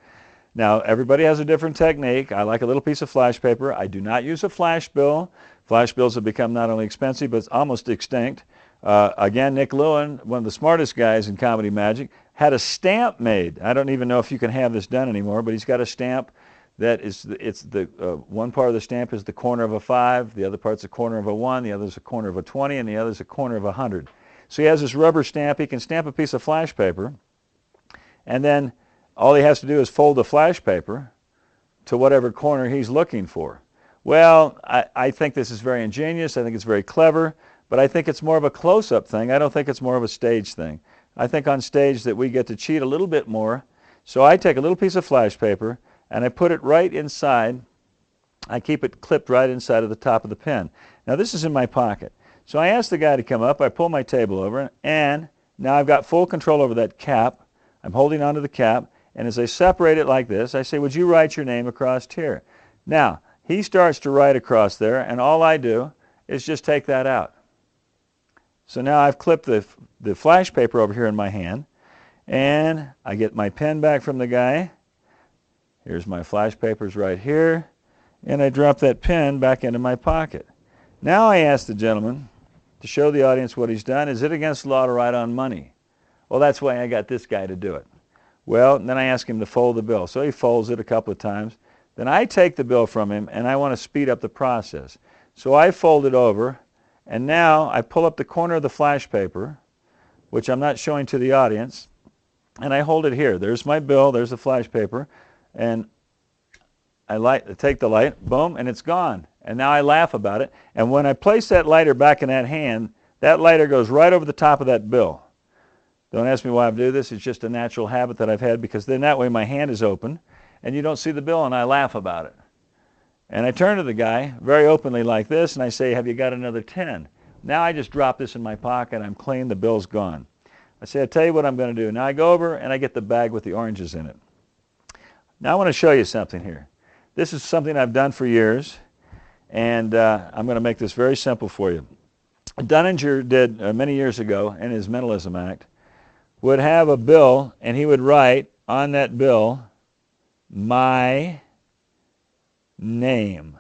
Now everybody has a different technique. I like a little piece of flash paper. I do not use a flash bill. Flash bills have become not only expensive but almost extinct. Again, Nick Lewin, one of the smartest guys in comedy magic, had a stamp made. I don't even know if you can have this done anymore, but he's got a stamp that is, one part of the stamp is the corner of a 5, the other part's the corner of a 1, the other's a corner of a 20, and the other's a corner of a 100. So he has this rubber stamp. He can stamp a piece of flash paper, and then all he has to do is fold the flash paper to whatever corner he's looking for. Well, I think this is very ingenious. I think it's very clever, but I think it's more of a close-up thing. I don't think it's more of a stage thing. I think on stage that we get to cheat a little bit more. So I take a little piece of flash paper and I put it right inside. I keep it clipped right inside of the top of the pen. Now this is in my pocket. So I ask the guy to come up. I pull my table over, and now I've got full control over that cap. I'm holding onto the cap, and as I separate it like this, I say, would you write your name across here? Now, he starts to write across there, and all I do is just take that out. So now I've clipped the flash paper over here in my hand, and I get my pen back from the guy. Here's my flash papers right here, and I drop that pen back into my pocket. Now I ask the gentleman to show the audience what he's done. Is it against the law to write on money? Well, that's why I got this guy to do it. Well, then I ask him to fold the bill. So he folds it a couple of times. Then I take the bill from him, and I want to speed up the process. So I fold it over, and now I pull up the corner of the flash paper, which I'm not showing to the audience, and I hold it here. There's my bill, there's the flash paper, and I take the light, boom, and it's gone. And now I laugh about it, and when I place that lighter back in that hand, that lighter goes right over the top of that bill. Don't ask me why I do this. It's just a natural habit that I've had, because then that way my hand is open, and you don't see the bill, and I laugh about it. And I turn to the guy very openly like this, and I say, have you got another 10? Now I just drop this in my pocket. I'm clean. The bill's gone. I say, I'll tell you what I'm going to do. Now I go over, and I get the bag with the oranges in it. Now I want to show you something here. This is something I've done for years, and I'm going to make this very simple for you. Dunninger did, many years ago, in his Mentalism Act, would have a bill, and he would write on that bill, my name.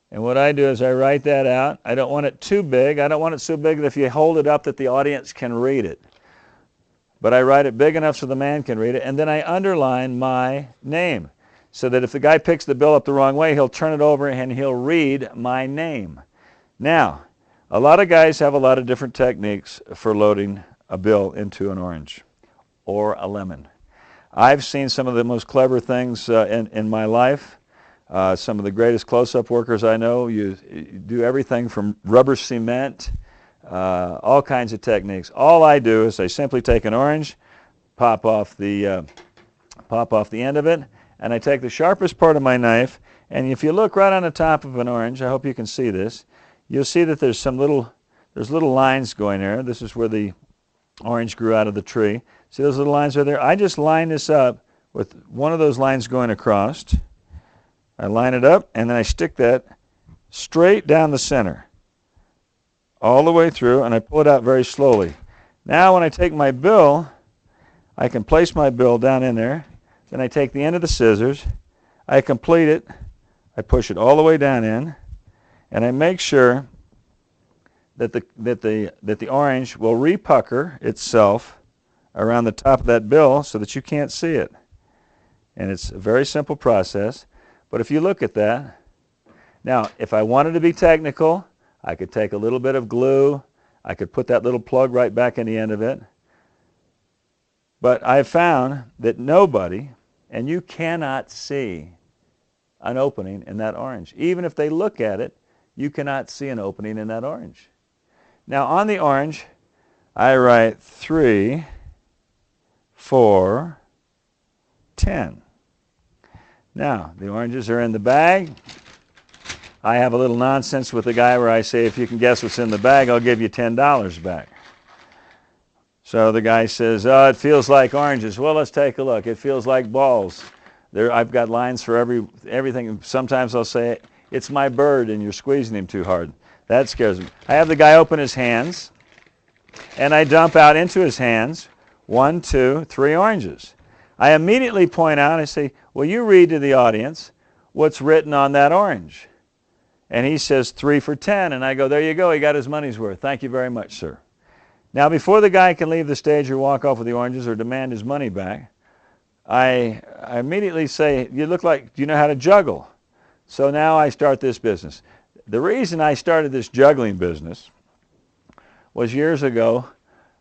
And what I do is I write that out. I don't want it too big. I don't want it so big that if you hold it up that the audience can read it. But I write it big enough so the man can read it, and then I underline my name, so that if the guy picks the bill up the wrong way, he'll turn it over and he'll read my name. Now, a lot of guys have a lot of different techniques for loading a bill into an orange or a lemon. I've seen some of the most clever things in my life. Some of the greatest close-up workers I know, you do everything from rubber cement, all kinds of techniques. All I do is I simply take an orange, pop off the end of it, and I take the sharpest part of my knife, and if you look right on the top of an orange, I hope you can see this, you'll see that there's little lines going there. This is where the orange grew out of the tree. See those little lines right there? I just line this up with one of those lines going across. I line it up, and then I stick that straight down the center, all the way through, and I pull it out very slowly. Now when I take my bill, I can place my bill down in there. Then I take the end of the scissors, I complete it, I push it all the way down in, and I make sure that the orange will repucker itself around the top of that bill so that you can't see it. And it's a very simple process. But if you look at that, now if I wanted to be technical, I could take a little bit of glue, I could put that little plug right back in the end of it. But I've found that nobody, and you cannot see an opening in that orange. Even if they look at it, you cannot see an opening in that orange. Now on the orange, I write 3, 4, 10. Now, the oranges are in the bag. I have a little nonsense with the guy where I say, if you can guess what's in the bag, I'll give you $10 back. So the guy says, oh, it feels like oranges. Well, let's take a look. It feels like balls. I've got lines for everything. Sometimes I'll say, it's my bird and you're squeezing him too hard. That scares me. I have the guy open his hands, and I dump out into his hands 1, 2, 3 oranges. I immediately point out, I say, well, you read to the audience what's written on that orange. And he says 3 for 10, and I go, there you go, he got his money's worth. Thank you very much, sir. Now, before the guy can leave the stage or walk off with the oranges or demand his money back, I immediately say, you look like, do you know how to juggle? So now I start this business. The reason I started this juggling business was years ago,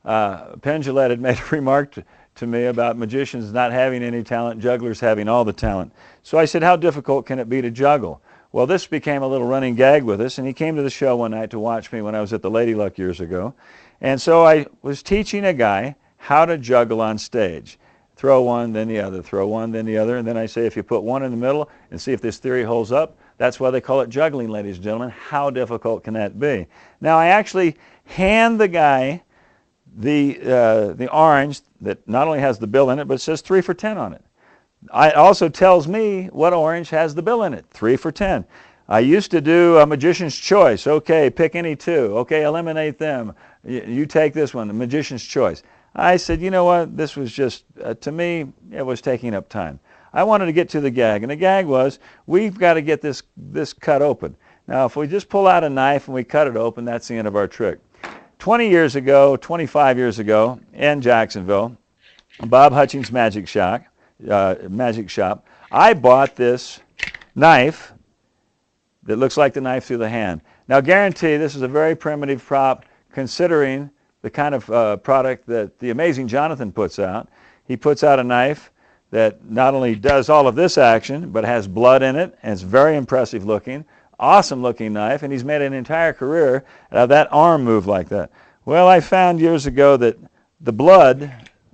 Penn Jillette had made a remark to me about magicians not having any talent, jugglers having all the talent. So I said, how difficult can it be to juggle? Well, this became a little running gag with us, and he came to the show one night to watch me when I was at the Lady Luck years ago. And so I was teaching a guy how to juggle on stage. Throw one, then the other, throw one, then the other, and then I say, if you put one in the middle and see if this theory holds up, that's why they call it juggling, ladies and gentlemen. How difficult can that be? Now, I actually hand the guy the orange that not only has the bill in it, but it says 3 for 10 on it. It also tells me what orange has the bill in it, 3 for 10. I used to do a magician's choice. Okay, pick any 2. Okay, eliminate them. You take this one, the magician's choice. I said, you know what, this was just, to me, it was taking up time. I wanted to get to the gag, and the gag was, we've got to get this cut open. Now, if we just pull out a knife and we cut it open, that's the end of our trick. 20 years ago, 25 years ago, in Jacksonville, Bob Hutchings' Magic Shop, I bought this knife that looks like the knife through the hand. Now, guarantee this is a very primitive prop considering the kind of product that the amazing Jonathan puts out. He puts out a knife that not only does all of this action, but has blood in it, and it's very impressive looking, awesome looking knife, and he's made an entire career out of that arm move like that. Well, I found years ago that the blood,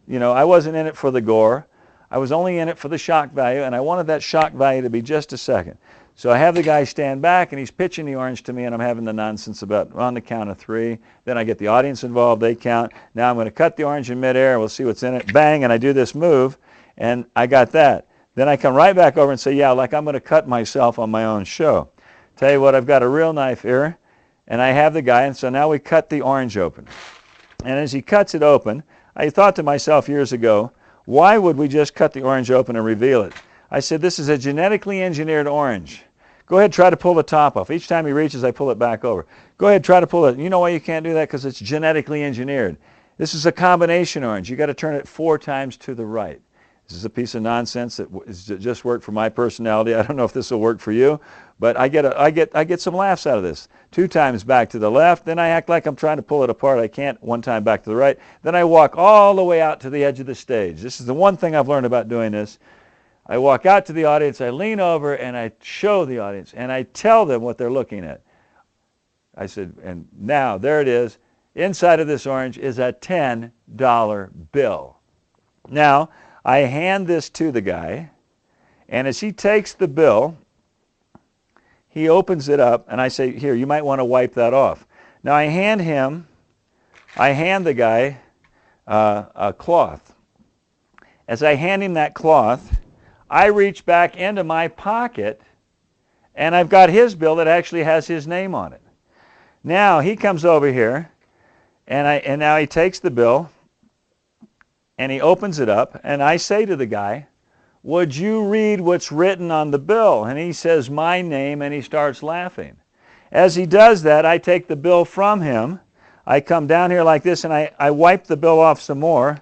you know, I wasn't in it for the gore. I was only in it for the shock value, and I wanted that shock value to be just a second. So I have the guy stand back, and he's pitching the orange to me, and I'm having the nonsense about on the count of 3. Then I get the audience involved. They count. Now I'm going to cut the orange in midair, and we'll see what's in it. Bang, and I do this move, and I got that. Then I come right back over and say, yeah, like I'm going to cut myself on my own show. Tell you what, I've got a real knife here, and I have the guy, and so now we cut the orange open. And as he cuts it open, I thought to myself years ago, why would we just cut the orange open and reveal it? I said, this is a genetically engineered orange. Go ahead, try to pull the top off. Each time he reaches, I pull it back over. Go ahead, try to pull it. You know why you can't do that? Because it's genetically engineered. This is a combination orange. You got to turn it 4 times to the right. This is a piece of nonsense that just worked for my personality. I don't know if this will work for you, but I get some laughs out of this. 2 times back to the left, then I act like I'm trying to pull it apart. I can't. 1 time back to the right. Then I walk all the way out to the edge of the stage. This is the one thing I've learned about doing this. I walk out to the audience, I lean over, and I show the audience, and I tell them what they're looking at. I said, and now, there it is. Inside of this orange is a $10 bill. Now, I hand this to the guy, and as he takes the bill, he opens it up, and I say, here, you might want to wipe that off. Now, I hand the guy a cloth. As I hand him that cloth, I reach back into my pocket, and I've got his bill that actually has his name on it. Now, he comes over here, and now he takes the bill, and he opens it up, and I say to the guy, would you read what's written on the bill? And he says, my name, and he starts laughing. As he does that, I take the bill from him. I come down here like this, and I wipe the bill off some more,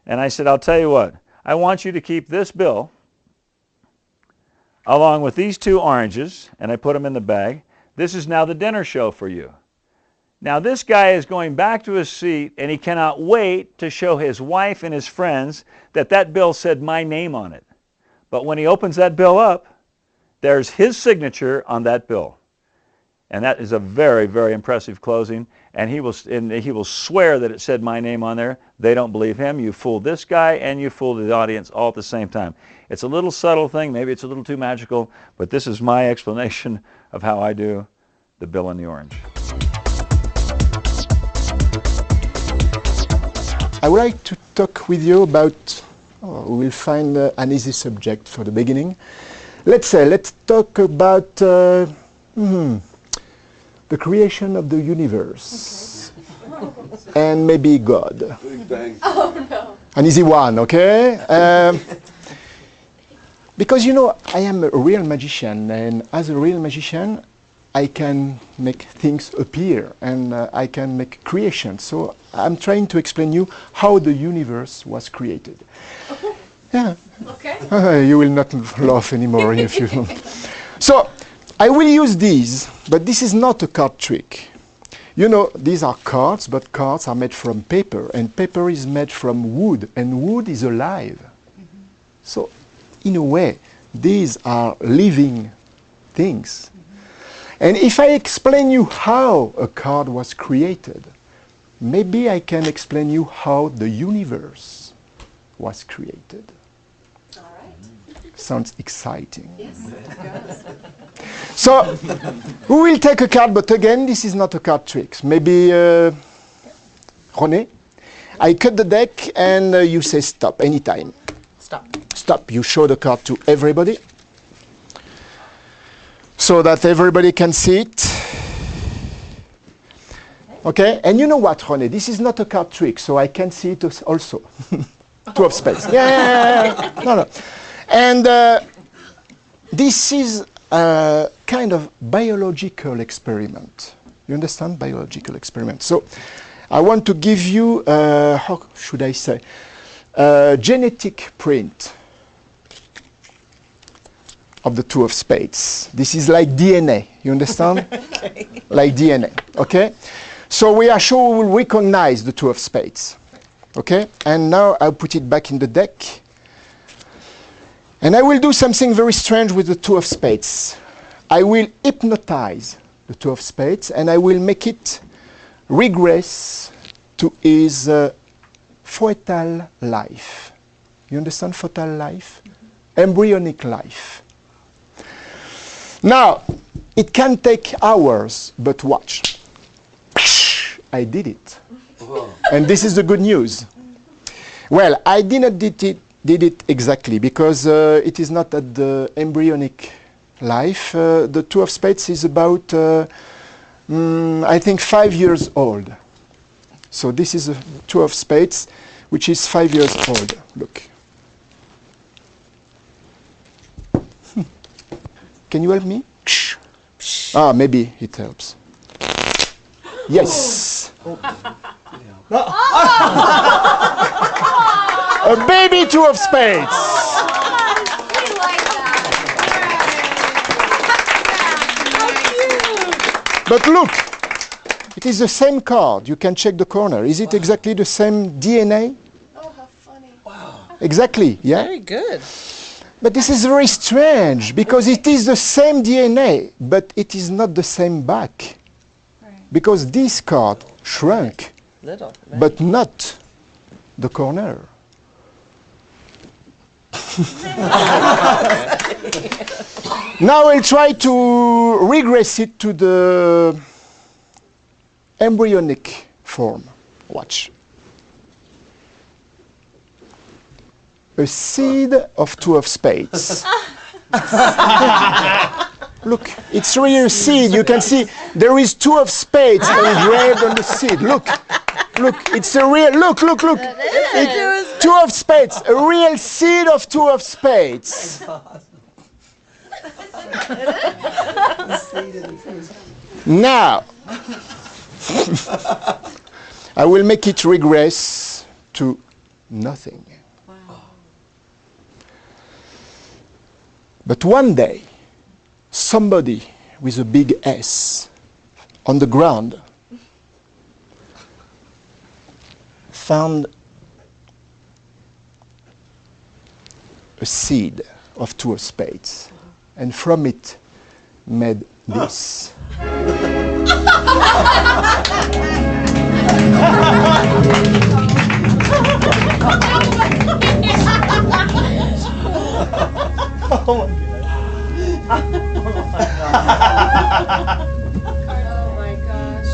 and I said, I'll tell you what, I want you to keep this bill along with these 2 oranges, and I put them in the bag. This is now the dinner show for you. Now this guy is going back to his seat, and he cannot wait to show his wife and his friends that that bill said my name on it. But when he opens that bill up, there's his signature on that bill. And that is a very, very impressive closing. And he will swear that it said my name on there. They don't believe him. You fooled this guy and you fooled the audience all at the same time. It's a little subtle thing. Maybe it's a little too magical. But this is my explanation of how I do the bill and the orange. I would like to talk with you about We will find an easy subject for the beginning. Let's talk about the creation of the universe. And maybe God. Big Bang. Oh no. An easy one, okay? Because you know, I am a real magician, and as a real magician, I can make things appear, and I can make creation. So I'm trying to explain you how the universe was created. Yeah. Okay. You will not laugh anymore if you don't. So I will use these, but this is not a card trick. You know, these are cards, but cards are made from paper, and paper is made from wood, and wood is alive. So, in a way, these are living things. And if I explain you how a card was created, maybe I can explain you how the universe was created. All right. Sounds exciting. Yes, it does. So, we will take a card, but again, this is not a card trick. Maybe, René, I cut the deck and you say stop anytime. Stop. Stop. You show the card to everybody so that everybody can see it. Okay? And you know what, René? This is not a card trick, so I can see it also. Two of spades. Yeah. No. And this is a kind of biological experiment. You understand? Biological experiment. So I want to give you, how should I say, a genetic print of the two of spades. This is like DNA. You understand? Okay. Like DNA. Okay? So we are sure we will recognize the two of spades. Okay? And now I'll put it back in the deck. And I will do something very strange with the two of spades. I will hypnotize the two of spades and I will make it regress to his foetal life. You understand foetal life? Embryonic life. Now, it can take hours, but watch. I did it. And this is the good news. Well, I didn't did it exactly because it is not at the embryonic life. The two of spades is about, I think, 5 years old. So this is a two of spades, which is 5 years old. Look. Can you help me? Ah, maybe it helps. Yes. A baby two of spades. We like that. But look, it is the same card. You can check the corner. Is it exactly the same DNA? Oh, how funny. Exactly, yeah? Very good. But this is very strange because it is the same DNA, but it is not the same back. Because this card shrunk, Little. Right? but not the corner. Now I'll try to regress it to the embryonic form. Watch. A seed of two of spades. Look, it's really a seed. You can see there is two of spades engraved on the seed. Look, it's a real, look. It's two of spades, a real seed of two of spades. Now, I will make it regress to nothing. But one day, somebody with a big S on the ground found a seed of two of spades, and from it made this. Oh my gosh.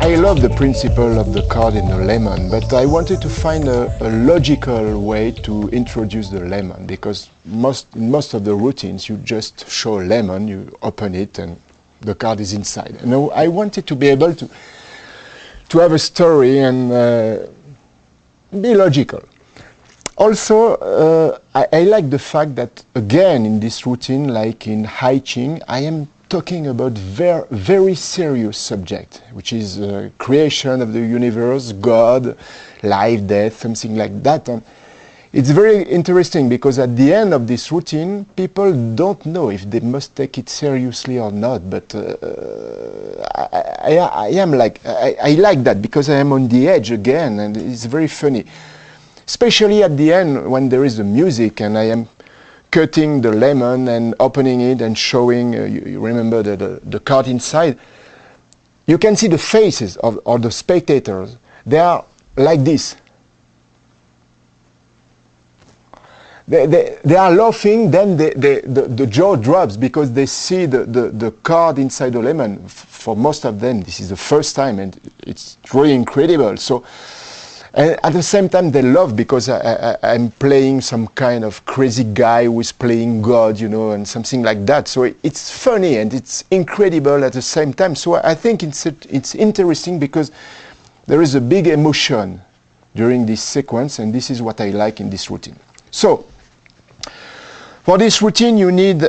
I love the principle of the card in the lemon, but I wanted to find a logical way to introduce the lemon, because in most of the routines you just show a lemon, you open it and the card is inside. And I wanted to be able to have a story and be logical. Also, I like the fact that, again, in this routine, like in Hai Ching, I am talking about very serious subject, which is creation of the universe, God, life, death, something like that. And it's very interesting because at the end of this routine, people don't know if they must take it seriously or not. But I like that because I am on the edge again, and it's very funny. Especially at the end when there is the music and I am cutting the lemon and opening it and showing, you remember the card inside. You can see the faces of the spectators. They are like this. They are laughing, then the jaw drops because they see the card inside the lemon. For most of them, this is the first time and it's really incredible. So. And at the same time, they love because I'm playing some kind of crazy guy who is playing God, you know, and something like that. So it's funny and it's incredible at the same time. So I think it's interesting because there is a big emotion during this sequence, and this is what I like in this routine. So for this routine, you need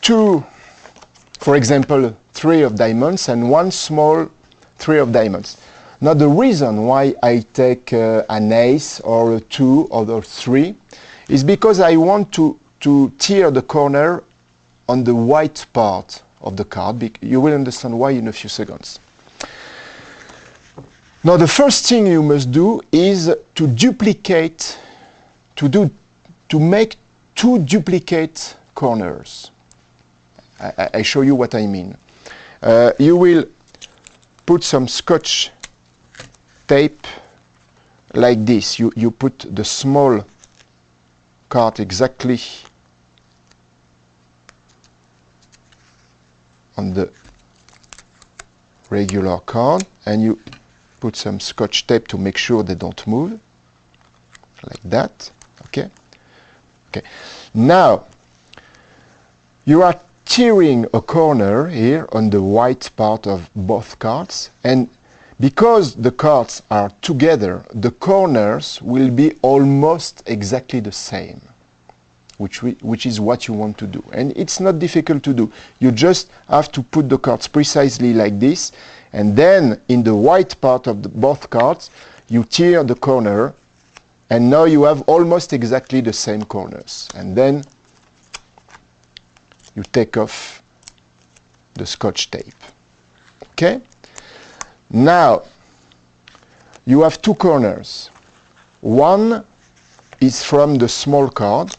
two, for example, 3 of diamonds and 1 small 3 of diamonds. Now the reason why I take an ace or a 2 or a 3 is because I want to tear the corner on the white part of the card. You will understand why in a few seconds. Now the first thing you must do is to duplicate, to make 2 duplicate corners. I show you what I mean. You will put some Scotch tape like this. You put the small card exactly on the regular card, and you put some Scotch tape to make sure they don't move, like that. Okay. Now you are tearing a corner here on the white part of both cards, and because the cards are together, the corners will be almost exactly the same, which is what you want to do. And it's not difficult to do. You just have to put the cards precisely like this, and then in the white part of both cards, you tear the corner, and now you have almost exactly the same corners. And then you take off the Scotch tape. Okay? Now, you have 2 corners. One is from the small card,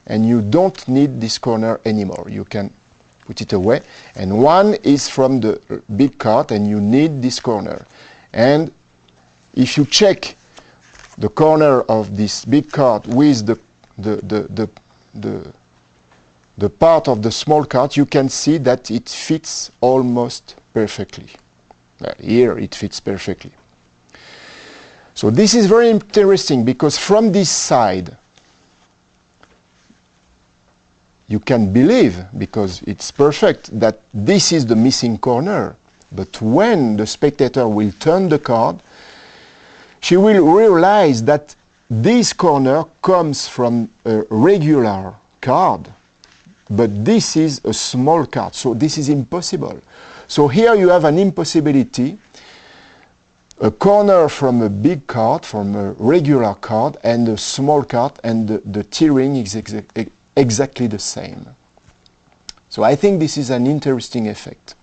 and you don't need this corner anymore. You can put it away. And one is from the big card, and you need this corner. And if you check the corner of this big card with the part of the small card, you can see that it fits almost perfectly. Here it fits perfectly. So this is very interesting because from this side you can believe, because it's perfect, that this is the missing corner. But when the spectator will turn the card, she will realize that this corner comes from a regular card, but this is a small card, so this is impossible. So here you have an impossibility, a corner from a big card, from a regular card, and a small card, and the tearing is exactly the same. So I think this is an interesting effect.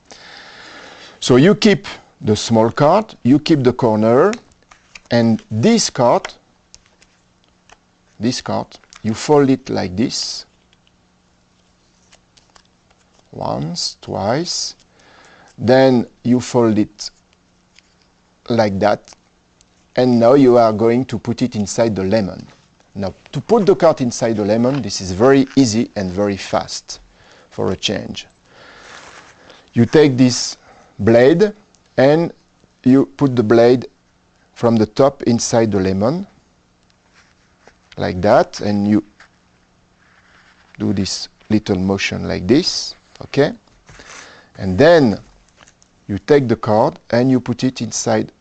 So you keep the small card, you keep the corner, and this card, you fold it like this. Once, twice. Then you fold it like that. And now you are going to put it inside the lemon. Now, to put the card inside the lemon, this is very easy and very fast for a change. You take this blade, and you put the blade from the top inside the lemon, like that, and you do this little motion like this, okay? And then you take the card and you put it inside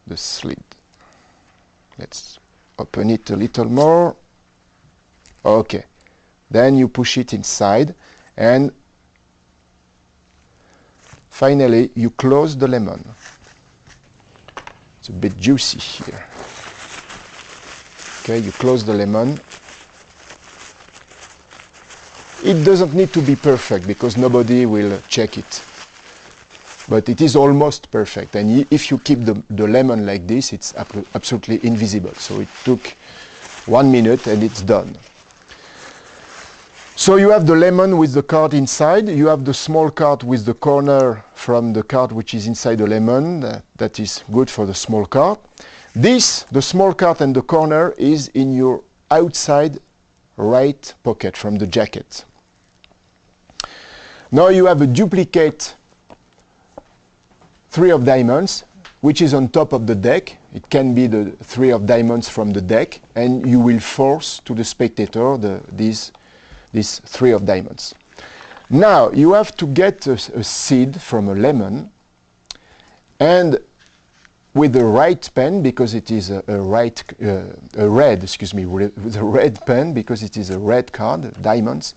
the slit. Let's open it a little more. Okay. Then you push it inside, and finally you close the lemon. It's a bit juicy here. Okay, you close the lemon. It doesn't need to be perfect because nobody will check it. But it is almost perfect. And if you keep the lemon like this, it's absolutely invisible. So it took 1 minute and it's done. So you have the lemon with the card inside. You have the small card with the corner from the card which is inside the lemon. That is good for the small card. This, the small card and the corner, is in your outside right pocket from the jacket. Now you have a duplicate 3 of diamonds, which is on top of the deck. It can be the 3 of diamonds from the deck, and you will force to the spectator these 3 of diamonds. Now you have to get a seed from a lemon, and with the right pen, because it is a red, excuse me, with a red pen, because it is a red card, diamonds,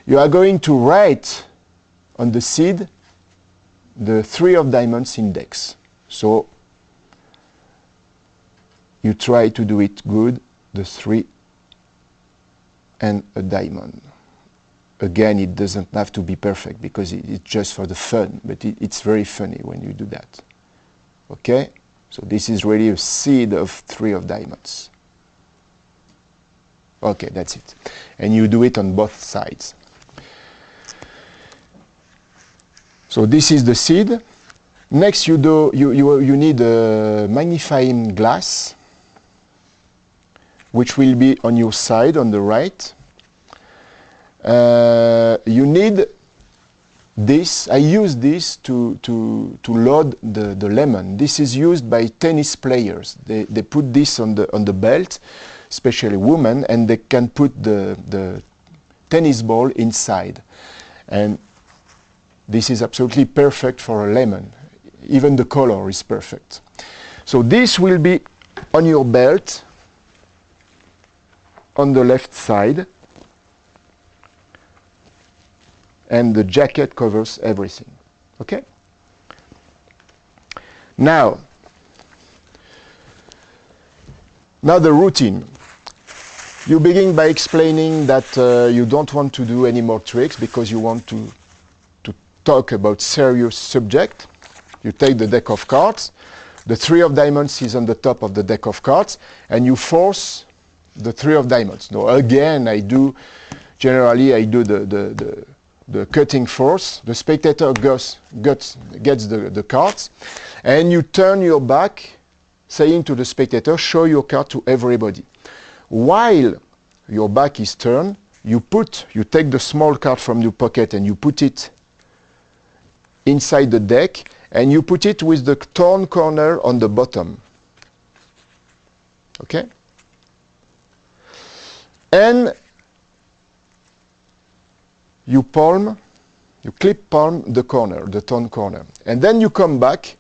you are going to write on the seed the 3 of diamonds index. So you try to do it good, the 3 and a diamond. Again, it doesn't have to be perfect because it's just for the fun, but it's very funny when you do that. Okay? So this is really a seed of 3 of diamonds. Okay, that's it. And you do it on both sides. So this is the seed. Next you need a magnifying glass, which will be on your side, on the right. You need this. I use this to load the lemon. This is used by tennis players. They put this on the belt, especially women, and they can put the tennis ball inside. And this is absolutely perfect for a lemon. Even the color is perfect. So this will be on your belt on the left side, and the jacket covers everything. Okay? Now the routine. You begin by explaining that you don't want to do any more tricks because you want to talk about serious subject. You take the deck of cards. The 3 of diamonds is on the top of the deck of cards, and you force the 3 of diamonds. Now again, generally I do the cutting force. The spectator gets the cards, and you turn your back, saying to the spectator, show your card to everybody. While your back is turned, you take the small card from your pocket and you put it inside the deck, and you put it with the torn corner on the bottom. Okay? And you clip palm the corner, the torn corner. And then you come back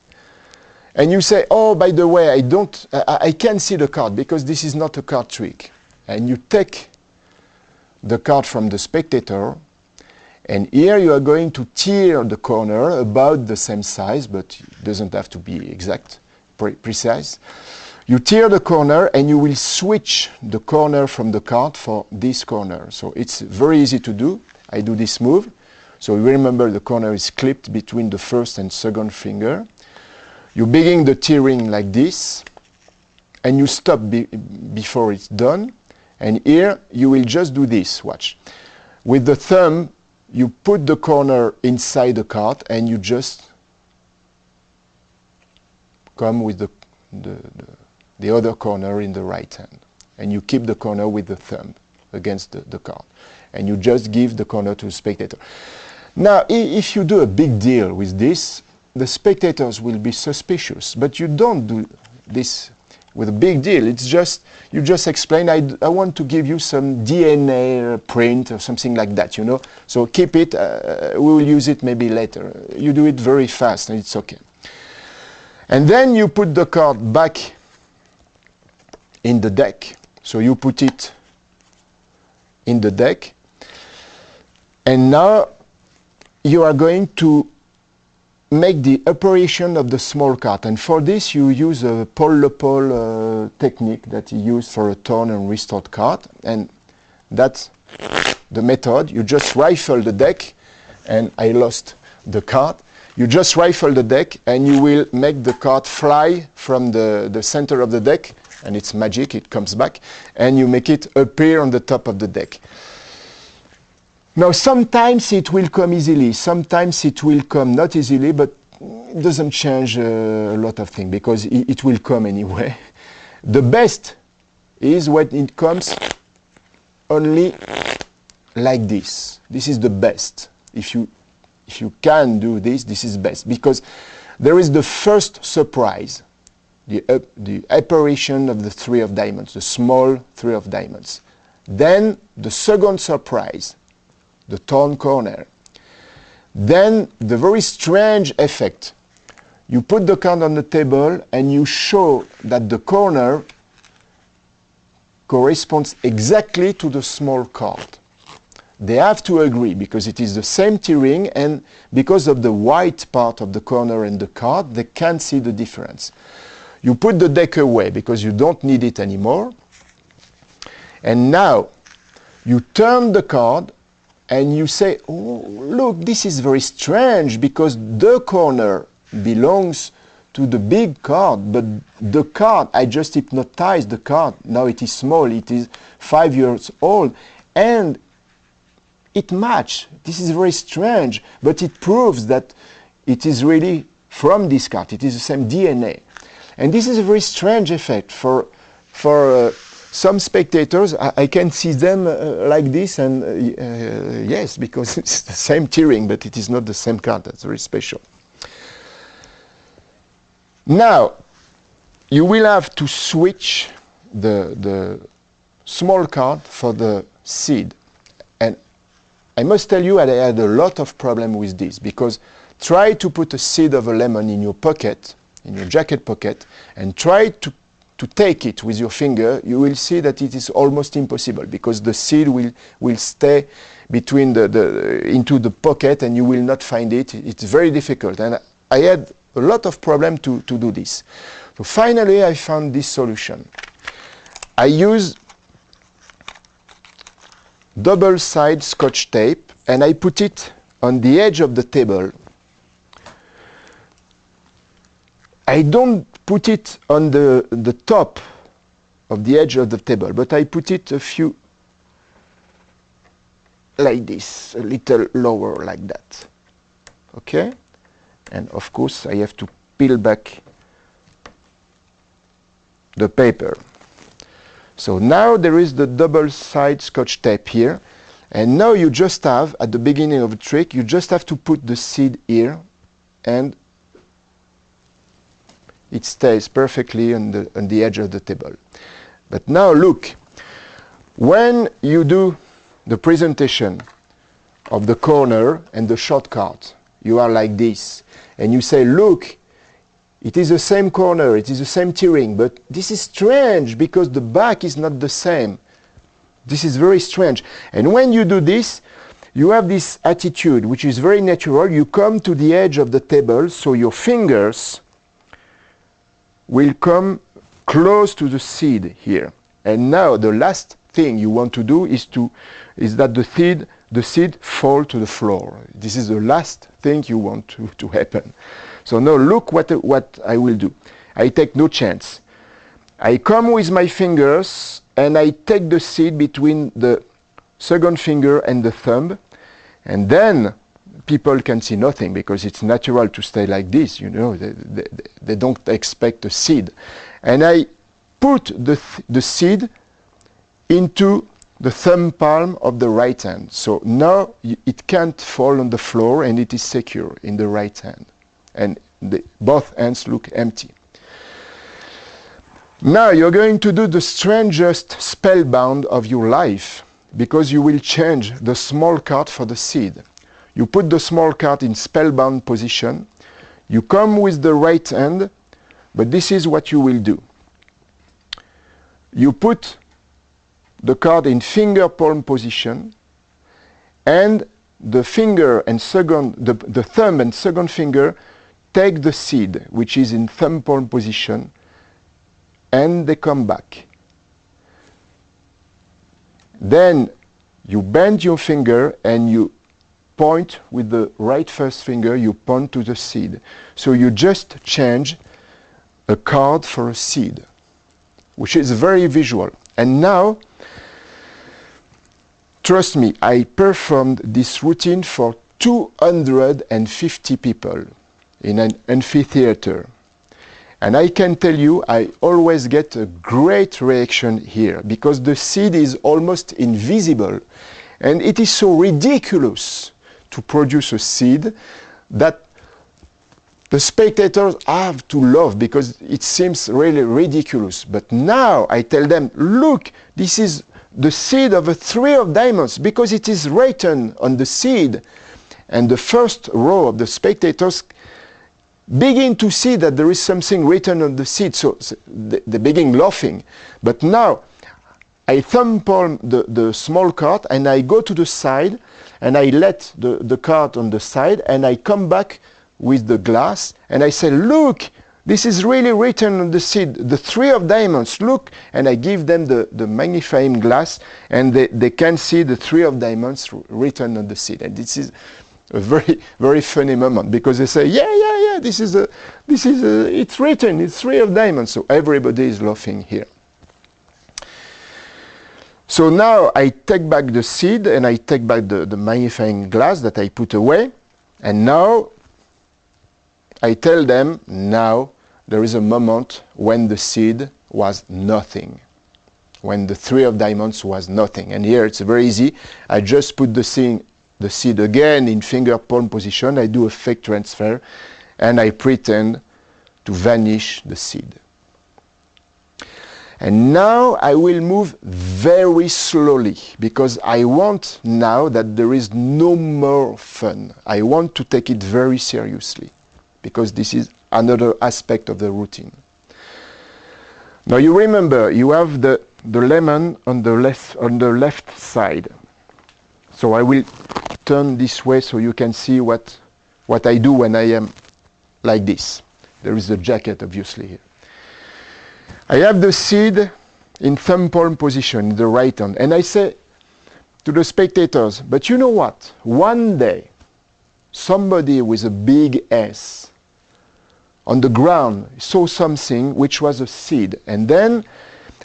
and you say, oh, by the way, I can't see the card because this is not a card trick. And you take the card from the spectator, and here you are going to tear the corner about the same size, but it doesn't have to be exact, precise. You tear the corner and you will switch the corner from the card for this corner. So it's very easy to do. I do this move. So you remember the corner is clipped between the first and second finger. You begin the tearing like this, and you stop before it's done. And here you will just do this, watch. With the thumb, you put the corner inside the card and you just come with the other corner in the right hand. And you keep the corner with the thumb against the card. And you just give the corner to the spectator. Now, if you do a big deal with this, the spectators will be suspicious. But you don't do this with a big deal. It's just, you just explain, I want to give you some DNA print or something like that, you know. So keep it, we will use it maybe later. You do it very fast and it's okay. And then you put the card back in the deck. So you put it in the deck. And now you are going to make the operation of the small card. And for this you use a pole-le-pole technique that you use for a turn and restart card. And that's the method. You just rifle the deck, and I lost the card. You just rifle the deck and you will make the card fly from the center of the deck, and it's magic, it comes back, and you make it appear on the top of the deck. Now, sometimes it will come easily, sometimes it will come not easily, but it doesn't change a lot of things because it will come anyway. The best is when it comes only like this. This is the best. If you can do this, this is best, because there is the first surprise, the apparition of the three of diamonds, the small three of diamonds. Then the second surprise, the torn corner. Then the very strange effect. You put the card on the table and you show that the corner corresponds exactly to the small card. They have to agree because it is the same tiering, and because of the white part of the corner and the card, they can't see the difference. You put the deck away because you don't need it anymore. And now you turn the card and you say, oh, look, this is very strange because the corner belongs to the big card, but the card, I just hypnotized the card. Now it is small, it is 5 years old, and it matches. This is very strange, but it proves that it is really from this card. It is the same DNA. And this is a very strange effect for some spectators. I can see them like this, and yes, because it's the same tiering, but it is not the same card. That's very special. Now, you will have to switch the small card for the seed. And I must tell you that I had a lot of problem with this, because try to put a seed of a lemon in your pocket, in your jacket pocket, and try to take it with your finger. You will see that it is almost impossible, because the seed will stay between into the pocket and you will not find it. It's very difficult, and I had a lot of problem to do this. So finally I found this solution. I use double-sided Scotch tape and I put it on the edge of the table. I don't put it on the top of the edge of the table, but I put it a few like this, a little lower like that. Okay? And of course I have to peel back the paper. So now there is the double-sided Scotch tape here, and now you just have, at the beginning of the trick, you just have to put the seed here, and it stays perfectly on the edge of the table. But now look, when you do the presentation of the corner and the short card, you are like this, and you say, look, it is the same corner, it is the same tiering, but this is strange because the back is not the same. This is very strange. And when you do this, you have this attitude, which is very natural. You come to the edge of the table, so your fingers will come close to the seed here. And now the last thing you want to do is that the seed fall to the floor. This is the last thing you want to happen. So now look what I will do. I take no chance. I come with my fingers and I take the seed between the second finger and the thumb, and then people can see nothing because it's natural to stay like this, you know, they don't expect a seed. And I put the seed into the thumb palm of the right hand. So now it can't fall on the floor and it is secure in the right hand. And both hands look empty. Now you're going to do the strangest spellbound of your life, because you will change the small card for the seed. You put the small card in spellbound position. You come with the right hand, but this is what you will do. You put the card in finger palm position, and the finger and the thumb and second finger take the seed, which is in thumb palm position, and they come back. Then you bend your finger and you point with the right first finger, you point to the seed. So you just change a card for a seed, which is very visual. And now, trust me, I performed this routine for 250 people in an amphitheater. And I can tell you, I always get a great reaction here, because the seed is almost invisible. And it is so ridiculous to produce a seed that the spectators have to love, because it seems really ridiculous. But now I tell them, look, this is the seed of a 3 of diamonds, because it is written on the seed. And the first row of the spectators begin to see that there is something written on the seed, so they begin laughing. But now I thumb palm the small card, and I go to the side, and I let the card on the side, and I come back with the glass, and I say, look, this is really written on the seed, the 3 of diamonds, look. And I give them the magnifying glass, and they can see the 3 of diamonds written on the seed. And this is a very, very funny moment, because they say, yeah, it's written, it's 3 of diamonds. So everybody is laughing here. So now I take back the seed, and I take back the magnifying glass that I put away. And now I tell them, now there is a moment when the seed was nothing, when the 3 of diamonds was nothing. And here it's very easy. I just put the seed again in finger palm position. I do a fake transfer, and I pretend to vanish the seed. And now I will move very slowly, because I want now that there is no more fun. I want to take it very seriously, because this is another aspect of the routine. Now you remember, you have the lemon on the left side. So I will turn this way so you can see what I do when I am like this. There is the jacket obviously here. I have the seed in thumb palm position in the right hand, and I say to the spectators, but you know what? One day somebody with a big S on the ground saw something which was a seed, and then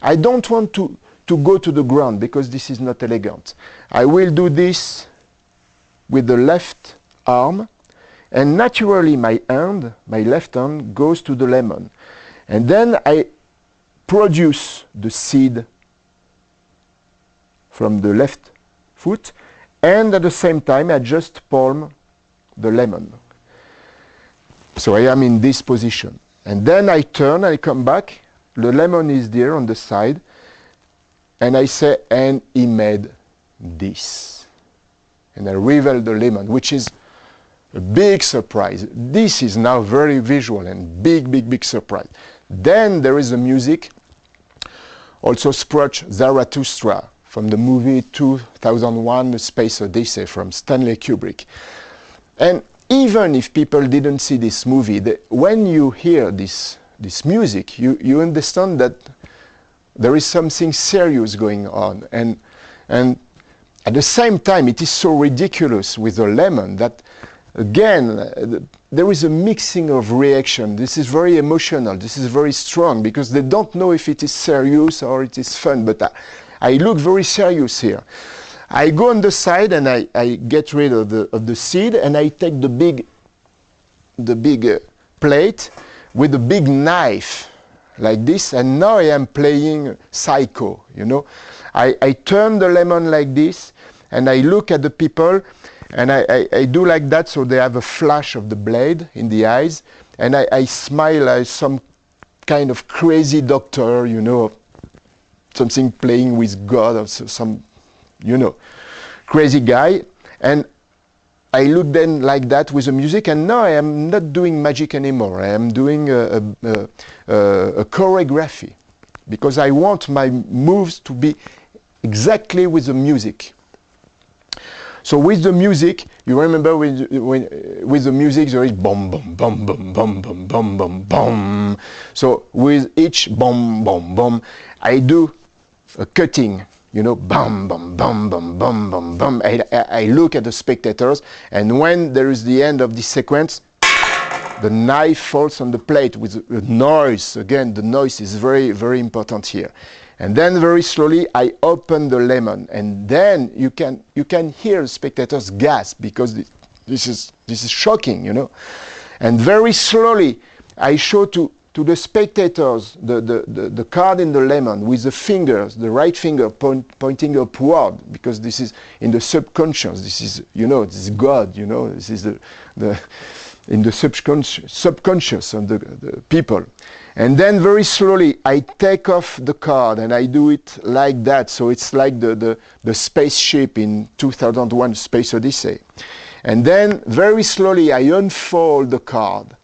I don't want to go to the ground, because this is not elegant. I will do this with the left arm, and naturally my left hand goes to the lemon, and then I produce the seed from the left foot, and at the same time I just palm the lemon. So I am in this position, and then I turn, I come back, the lemon is there on the side, and I say, and he made this. And I reveal the lemon, which is a big surprise. This is now very visual and big surprise. Then there is the music, also Sprach Zarathustra, from the movie 2001, A Space Odyssey, from Stanley Kubrick. And even if people didn't see this movie, when you hear this music, you understand that there is something serious going on. And at the same time, it is so ridiculous with the lemon that, again, there is a mixing of reaction. This is very emotional. This is very strong, because they don't know if it is serious or it is fun. But I look very serious here. I go on the side and I get rid of the seed, and I take the big plate with a big knife. like this, and now I am playing Psycho, you know. I turn the lemon like this, and I look at the people, and I do like that, so they have a flash of the blade in the eyes, and I smile like some kind of crazy doctor, you know, something playing with God, or some, you know, crazy guy. And I look then like that with the music, and now I am not doing magic anymore. I am doing a choreography, because I want my moves to be exactly with the music. So with the music, you remember with the music there is bum bum bum bum bum bum bum bum bum. So with each bum bum bum, I do a cutting, you know, bum bum bum bum bum bum bum. I look at the spectators, and when there is the end of this sequence, the knife falls on the plate with a noise. Again, the noise is very, very important here. And then very slowly I open the lemon, and then you can hear the spectators gasp, because this is shocking, you know. And very slowly I show to the spectators the card in the lemon with the fingers, the right finger pointing upward, because this is in the subconscious. This is, you know, this is God, you know. This is the in the subconscious of the people. And then very slowly I take off the card, and I do it like that. So it's like the spaceship in 2001 Space Odyssey. And then very slowly I unfold the card.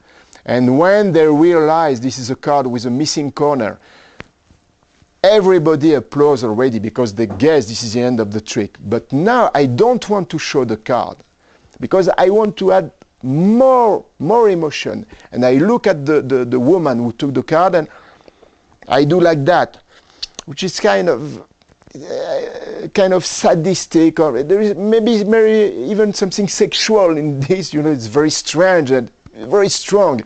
And when they realize this is a card with a missing corner, everybody applauds already, because they guess this is the end of the trick. But now I don't want to show the card, because I want to add more emotion. And I look at the woman who took the card, and I do like that, which is kind of sadistic, or there is maybe even something sexual in this, you know. It's very strange and very strong.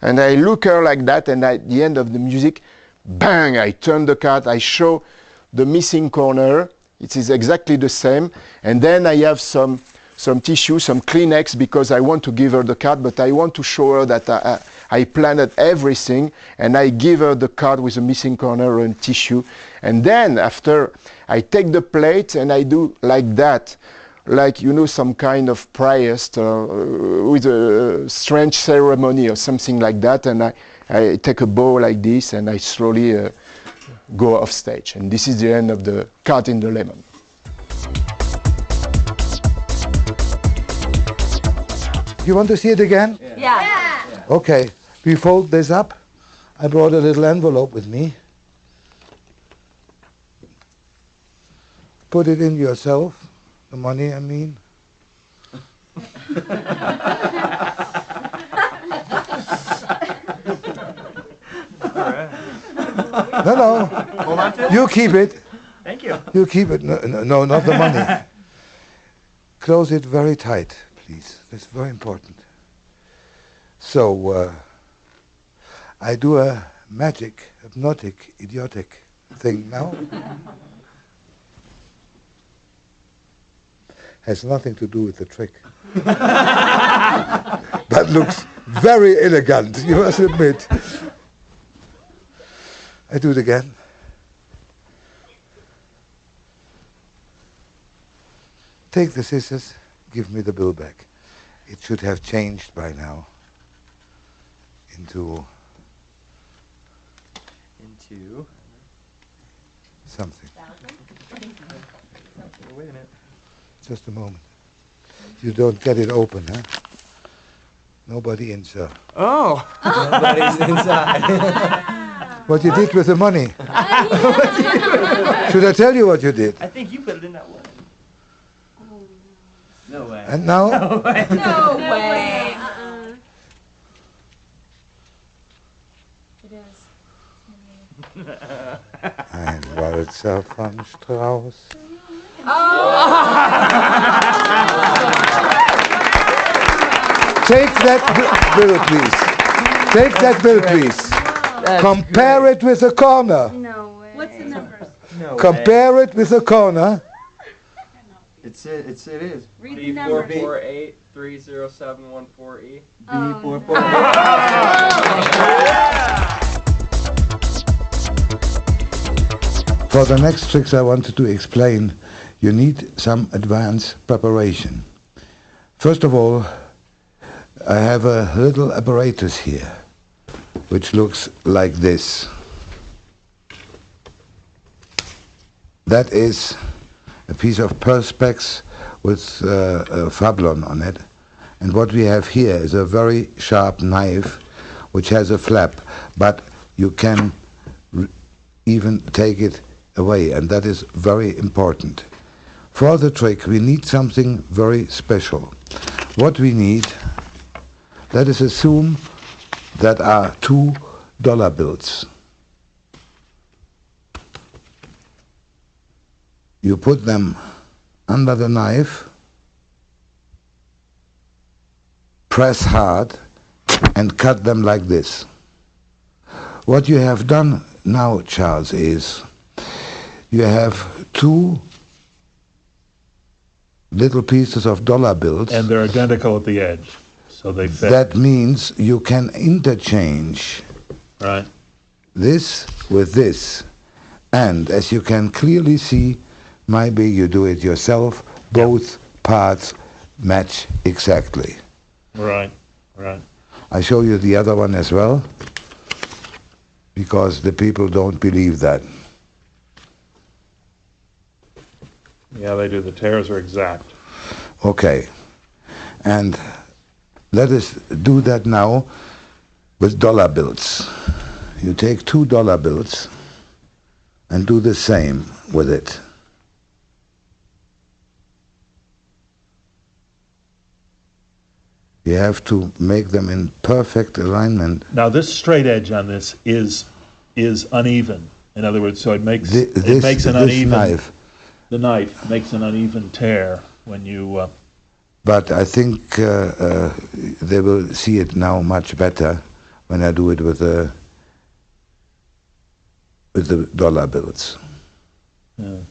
And I look her like that, and at the end of the music, bang, I turn the card, I show the missing corner. It is exactly the same. And then I have some tissue, some Kleenex, because I want to give her the card, but I want to show her that I planned everything, and I give her the card with a missing corner and tissue. And then after, I take the plate and I do like that, like, you know, some kind of priest with a strange ceremony or something like that. And I take a bow like this, and I slowly go off stage. And this is the end of the card in the lemon. You want to see it again? Yeah. Okay. We fold this up. I brought a little envelope with me. Put it in yourself. The money, I mean. No. Hold on to it. You keep it. Thank you. You keep it. No, not the money. Close it very tight, please. That's very important. So, I do a magic, hypnotic, idiotic thing now. Has nothing to do with the trick. But looks very elegant, you must admit. I do it again. Take the scissors, give me the bill back. It should have changed by now into something. Wait a minute. Just a moment. You don't get it open, huh? Nobody inside. Oh. Nobody's inside. What you did with the money? Should I tell you what you did? I think you put it in that one. No way. And now? No way. No way. It is. Ein Walzer von Strauß. Take that bill, please. Take that bill, please. Compare it with a corner. No way. What's the numbers? No Compare it with a corner. It is. Read the numbers. B448307148. Oh, B448. For the next tricks I wanted to explain, you need some advanced preparation. First of all, I have a little apparatus here, which looks like this. That is a piece of Perspex with a Fablon on it. And what we have here is a very sharp knife, which has a flap, but you can even take it away, and that is very important. For the trick, we need something very special. What we need, let us assume that are $2 bills. You put them under the knife, press hard, and cut them like this. What you have done now, Charles, is you have two little pieces of dollar bills. And they're identical at the edge, so they fit. That means you can interchange Right. this with this. And as you can clearly see, maybe you do it yourself, both parts match exactly. Right, right. I show you the other one as well, because the people don't believe that. Yeah, they do. The tears are exact. Okay, and let us do that now with dollar bills. You take $2 bills and do the same with it. You have to make them in perfect alignment. Now, this straight edge on this is uneven. In other words, so it makes This uneven. knife. The knife makes an uneven tear when you. But I think they will see it now much better when I do it with the dollar bills. Yeah.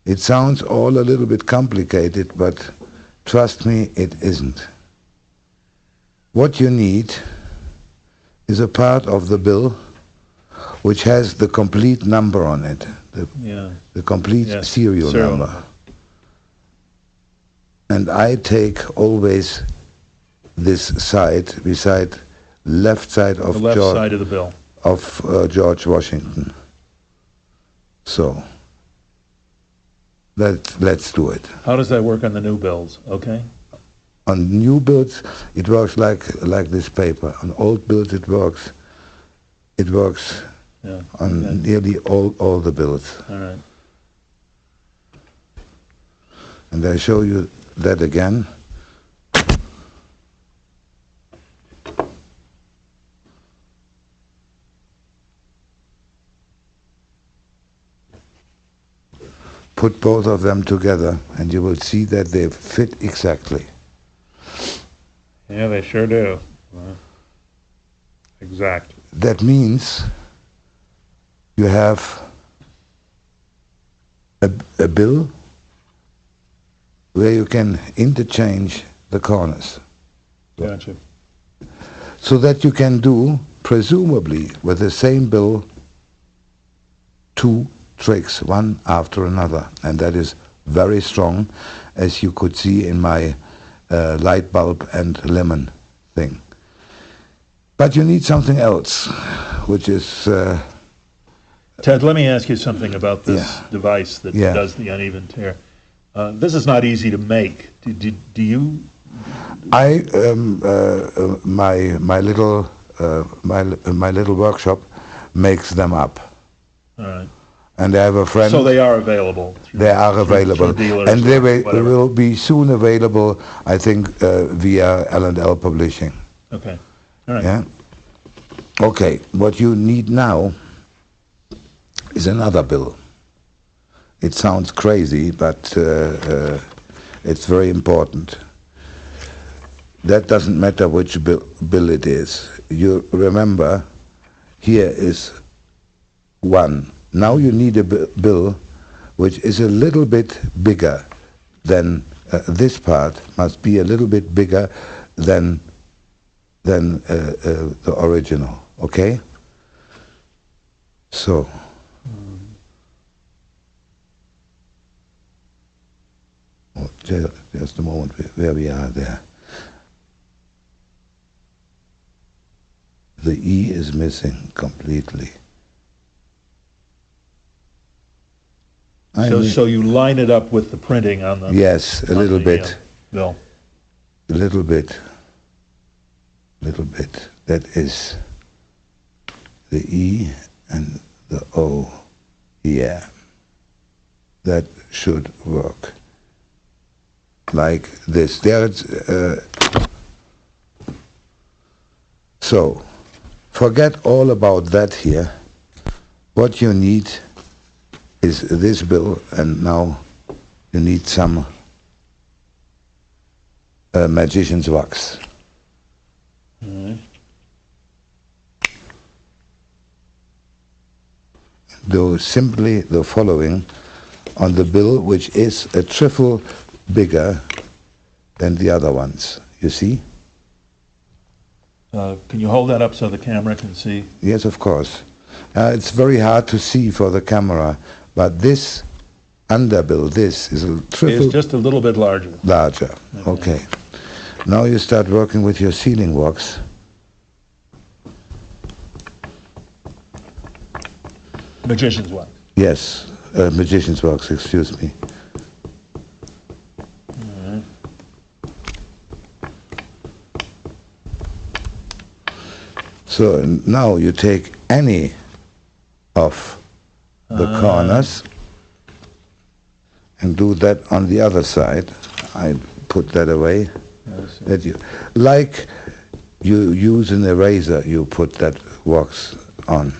It sounds all a little bit complicated, but trust me, it isn't. What you need is a part of the bill which has the complete number on it, the complete serial number. And I take always this side beside left side of The left side of the bill. Of George Washington. So let's do it. How does that work on the new bills? Okay. On new bills, it works like this paper. On old bills, it works. It works on nearly all the bills. All right. And I show you that again. Put both of them together, and you will see that they fit exactly. Yeah, they sure do. Exact. That means you have a bill where you can interchange the corners. Gotcha. So that you can do, presumably, with the same bill, two tricks, one after another. And that is very strong, as you could see in my light bulb and lemon thing. But you need something else, which is... Ted, let me ask you something about this device that does the uneven tear. This is not easy to make. Do you? My little workshop makes them up. All right. And I have a friend. So they are available. They are available, dealers and they or will be soon available. I think via L&L Publishing. Okay. All right. Yeah. Okay. What you need now is another bill. It sounds crazy, but it's very important. That doesn't matter which bill it is. You remember, here is one. Now you need a bill which is a little bit bigger than this part, must be a little bit bigger than the original, okay? So. Oh, just a moment, where we are there. The E is missing completely. So you line it up with the printing on the... Yes, a little bit. Bill. A little bit. That is the E and the O here. That should work. Like this. So, forget all about that here. What you need is this bill, and now you need some magician's wax. Do simply the following on the bill, which is a trifle bigger than the other ones. You see? Can you hold that up so the camera can see? Yes, of course. It's very hard to see for the camera, but this underbill, this is a trifle... It's just a little bit larger. Larger, okay. Now you start working with your sealing wax. Magician's wax. Yes, magician's wax, excuse me. So now you take any of the corners and do that on the other side. I put that away. That you, like you use an eraser, you put that wax on.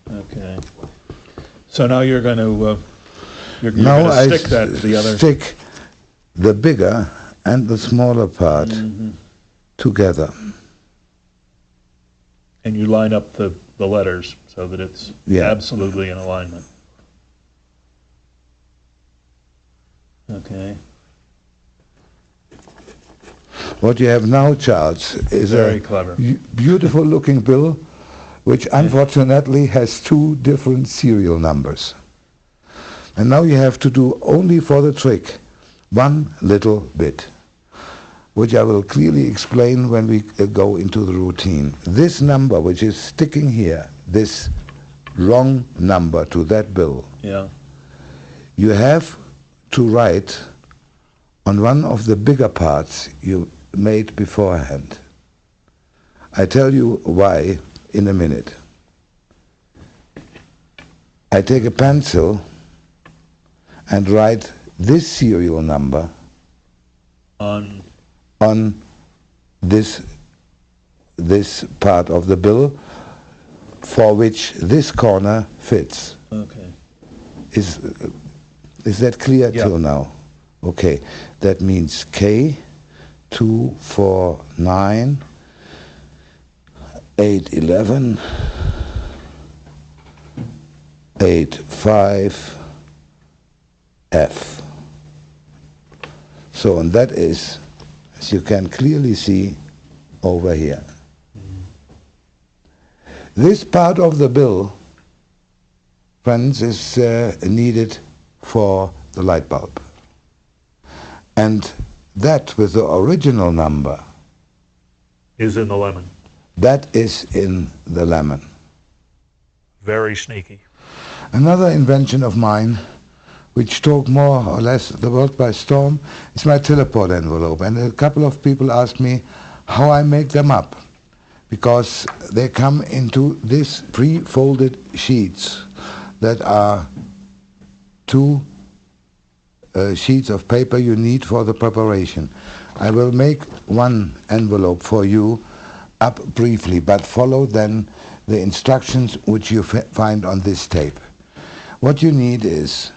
Okay. So now you're going to stick that to the other. Stick the bigger and the smaller part together. And you line up the letters so that it's absolutely in alignment. Okay. What you have now, Charles, is very a clever, beautiful looking bill, which unfortunately has two different serial numbers. And now you have to do only for the trick one little bit, which I will clearly explain when we go into the routine. This number, which is sticking here, this wrong number to that bill, you have to write on one of the bigger parts you made beforehand. I tell you why in a minute. I take a pencil and write this serial number on this part of the bill for which this corner fits. Okay. Is that clear till now? Okay. That means K 2 4 9 8 11 8 5 F. So, and that is, as you can clearly see over here. This part of the bill, friends, is needed for the light bulb. And that with the original number is in the lemon. That is in the lemon. Very sneaky. Another invention of mine, which took more or less the world by storm, is my teleport envelope. And a couple of people ask me how I make them up, because they come into these pre-folded sheets that are two sheets of paper you need for the preparation. I will make one envelope for you up briefly, but follow then the instructions which you find on this tape. What you need is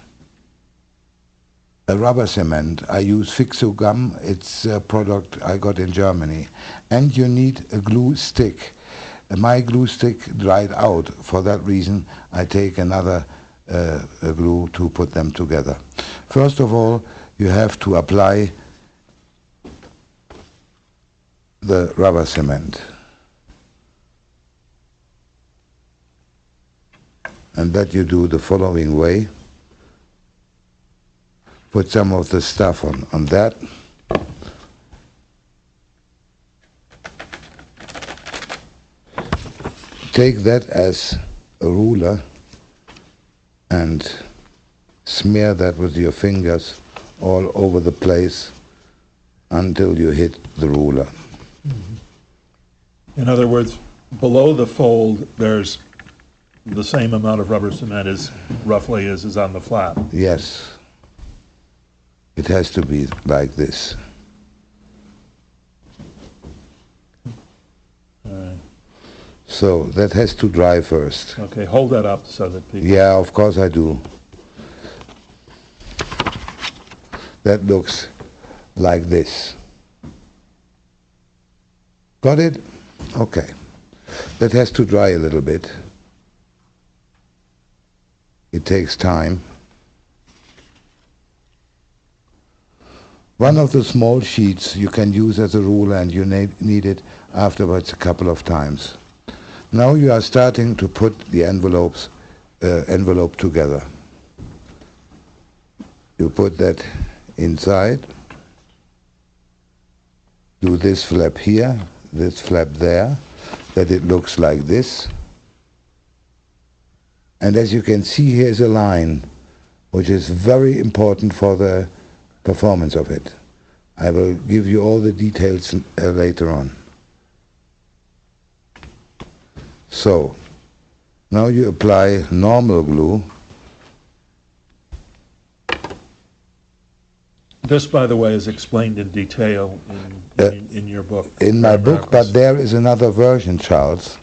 a rubber cement. I use Fixo gum. It's a product I got in Germany. And you need a glue stick. My glue stick dried out. For that reason, I take another glue to put them together. First of all, you have to apply the rubber cement. And that you do the following way. Put some of the stuff on that. Take that as a ruler and smear that with your fingers all over the place until you hit the ruler. In other words, below the fold, there's the same amount of rubber cement as roughly as is on the flap. Yes. It has to be like this. All right. So that has to dry first. Okay, hold that up so that people... Yeah, of course I do. That looks like this. Got it? Okay. That has to dry a little bit. It takes time. One of the small sheets you can use as a ruler, and you need it afterwards a couple of times. Now you are starting to put the envelope together. You put that inside. Do this flap here, this flap there, that it looks like this. And as you can see, here's a line which is very important for the performance of it. I will give you all the details later on. So, now you apply normal glue. This, by the way, is explained in detail in your book. In my book, but there is another version, Charles.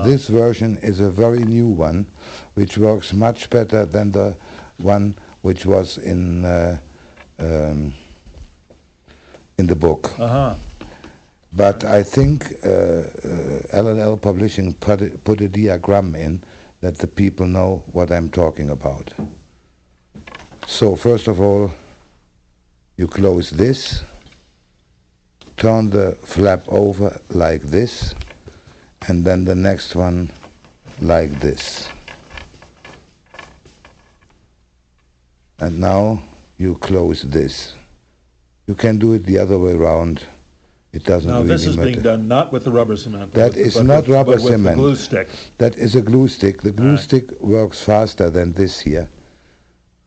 This version is a very new one, which works much better than the one which was in the book. But I think LLL Publishing put a diagram in that the people know what I'm talking about. So first of all, you close this, turn the flap over like this, and then the next one like this. And now you close this. You can do it the other way around. It doesn't really matter. Now this is being done not with the rubber cement. That is not rubber cement. With the glue stick. That is a glue stick. The glue stick works faster than this here.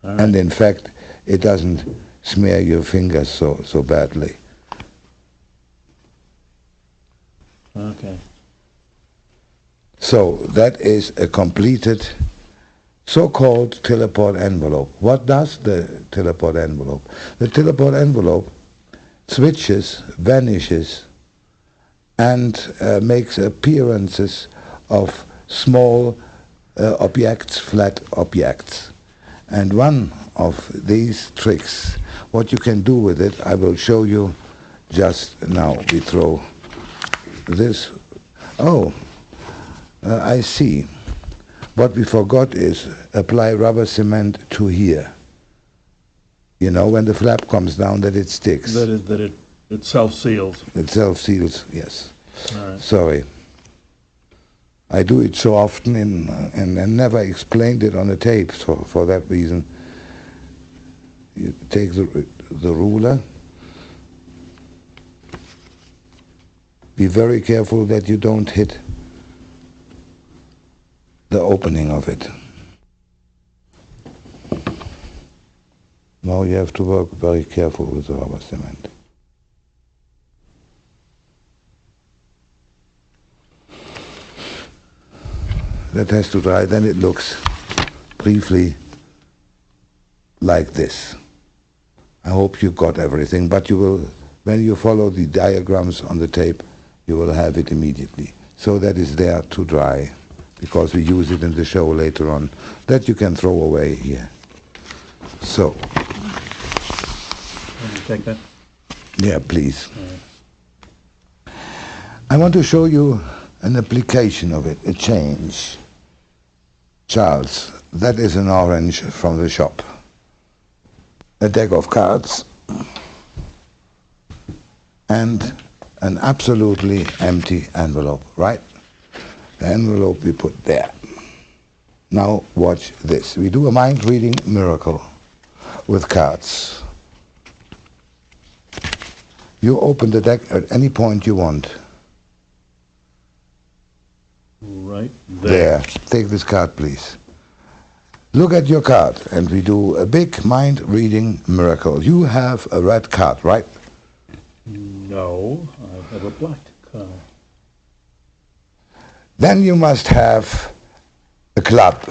And in fact, it doesn't smear your fingers so badly. Okay. So that is a completed so-called teleport envelope. What does the teleport envelope? The teleport envelope switches, vanishes, and makes appearances of small objects, flat objects. And one of these tricks, what you can do with it, I will show you just now. We throw this. Oh, I see. What we forgot is apply rubber cement to here. You know, when the flap comes down, that it sticks. That it self-seals. It self-seals, yes. All right. Sorry. I do it so often and never explained it on the tape, so for that reason. You take the ruler. Be very careful that you don't hit the opening of it. Now you have to work very careful with the rubber cement. That has to dry, then it looks briefly like this. I hope you got everything, but you will, when you follow the diagrams on the tape, you will have it immediately. So that is there to dry, because we use it in the show later on. That you can throw away here. So. Can you take that? Yeah, please. I want to show you an application of it, a change. Charles, that is an orange from the shop. A deck of cards and an absolutely empty envelope, right? The envelope we put there. Now watch this. We do a mind-reading miracle with cards. You open the deck at any point you want. Right There. Take this card, please. Look at your card, and we do a big mind-reading miracle. You have a red card, right? No, I have a black card. Then you must have a club.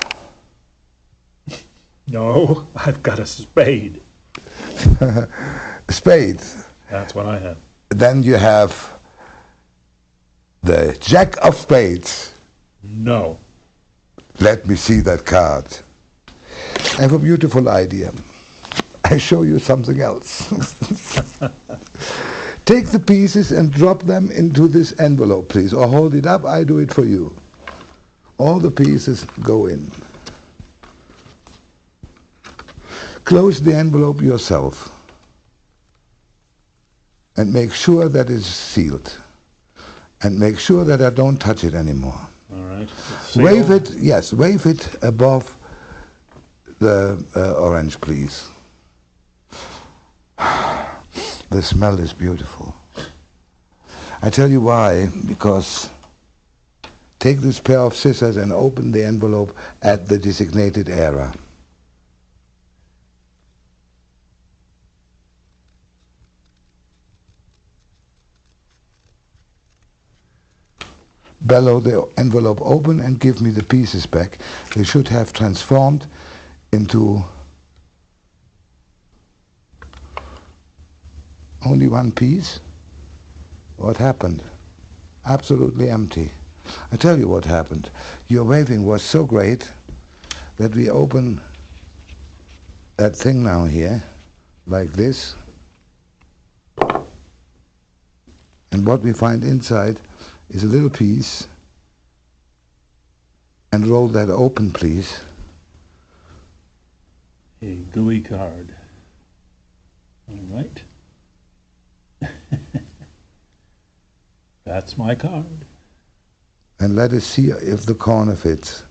No, I've got a spade. Spade. That's what I have. Then you have the Jack of Spades. No. Let me see that card. I have a beautiful idea. I show you something else. Take the pieces and drop them into this envelope, please, or hold it up. I do it for you. All the pieces go in. Close the envelope yourself and make sure that it's sealed, and make sure that I don't touch it anymore. All right. Wave it, yes, wave it above the orange, please. The smell is beautiful. I tell you why, because take this pair of scissors and open the envelope at the designated area. Bellow the envelope open and give me the pieces back. They should have transformed into only one piece. What happened? Absolutely empty. I tell you what happened. Your waving was so great that we open that thing now here, like this. And what we find inside is a little piece, and roll that open, please. A gooey card. All right. That's my card. And let us see if the corner fits.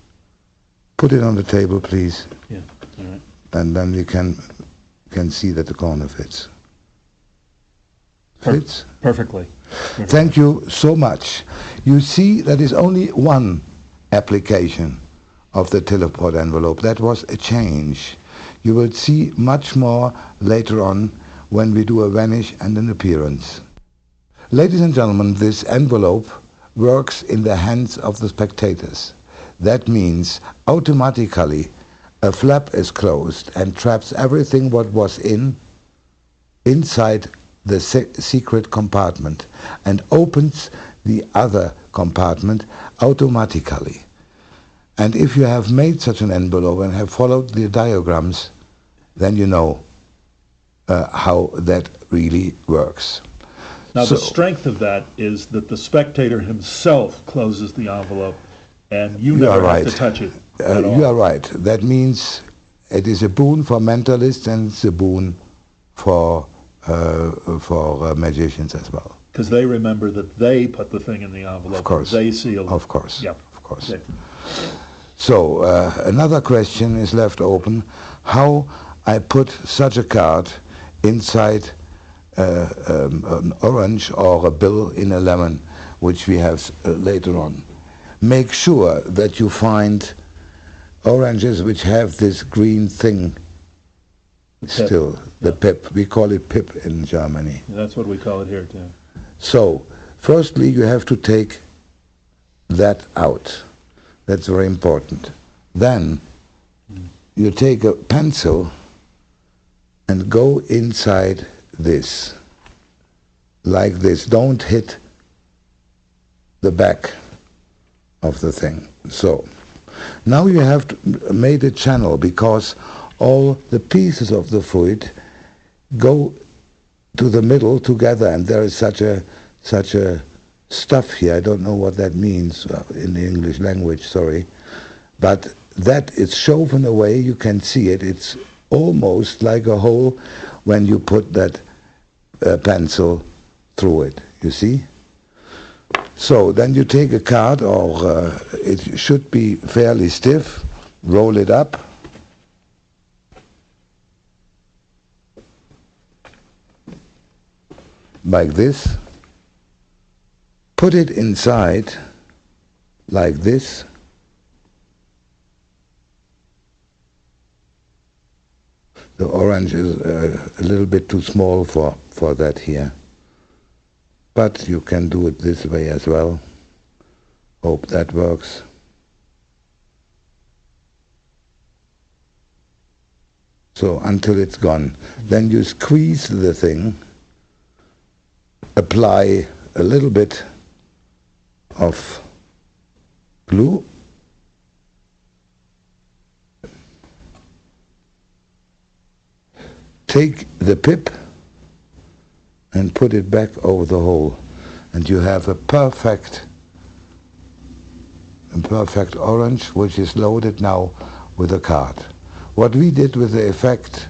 Put it on the table, please. Yeah, all right. And then we can see that the corner fits. Fits? Perfectly. Thank you so much. You see, that is only one application of the teleport envelope. That was a change. You will see much more later on when we do a vanish and an appearance. Ladies and gentlemen, this envelope works in the hands of the spectators. That means automatically a flap is closed and traps everything what was inside the secret compartment and opens the other compartment automatically. And if you have made such an envelope and have followed the diagrams, then you know how that really works. Now, the strength of that is that the spectator himself closes the envelope, and you never have to touch it at all. You are right. That means it is a boon for mentalists and it's a boon for magicians as well. Because they remember that they put the thing in the envelope. Of course. They sealed it. Of course. Yep. Of course. Okay. So another question is left open: how I put such a card inside an orange or a bill in a lemon, which we have later on. Make sure that you find oranges which have this green thing still, the pip. We call it pip in Germany. That's what we call it here too. So, firstly, you have to take that out. That's very important. Then you take a pencil and go inside this, like this. Don't hit the back of the thing. So, now you have made a channel, because all the pieces of the fluid go to the middle together, and there is such a stuff here. I don't know what that means in the English language, sorry, but that is shoven away. You can see it. It's almost like a hole when you put that pencil through it, you see? So then you take a card, or it should be fairly stiff, roll it up, like this, put it inside like this, the orange is a little bit too small for that here, but you can do it this way as well. Hope that works. So until it's gone. Then you squeeze the thing, apply a little bit of glue, take the pip and put it back over the hole, and you have a perfect orange, which is loaded now with a card. What we did with the effect,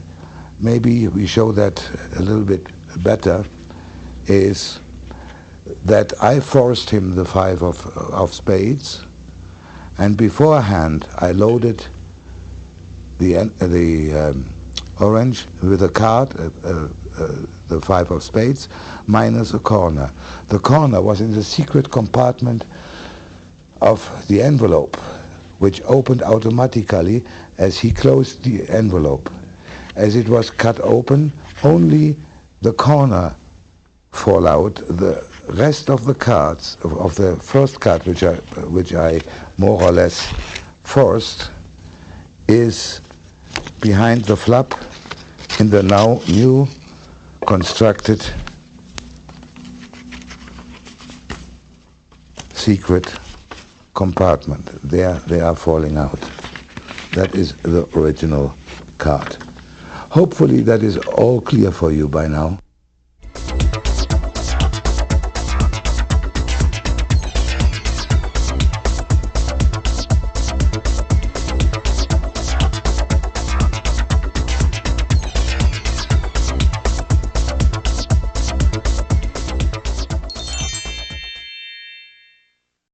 maybe we show that a little bit better, is that I forced him the 5 of spades, and beforehand I loaded the orange with a card, the 5 of spades, minus a corner. The corner was in the secret compartment of the envelope, which opened automatically as he closed the envelope. As it was cut open, only the corner fall out. The rest of the cards, of the first card, which I more or less forced, is behind the flap in the now new constructed secret compartment. There they are falling out. That is the original card. Hopefully that is all clear for you by now.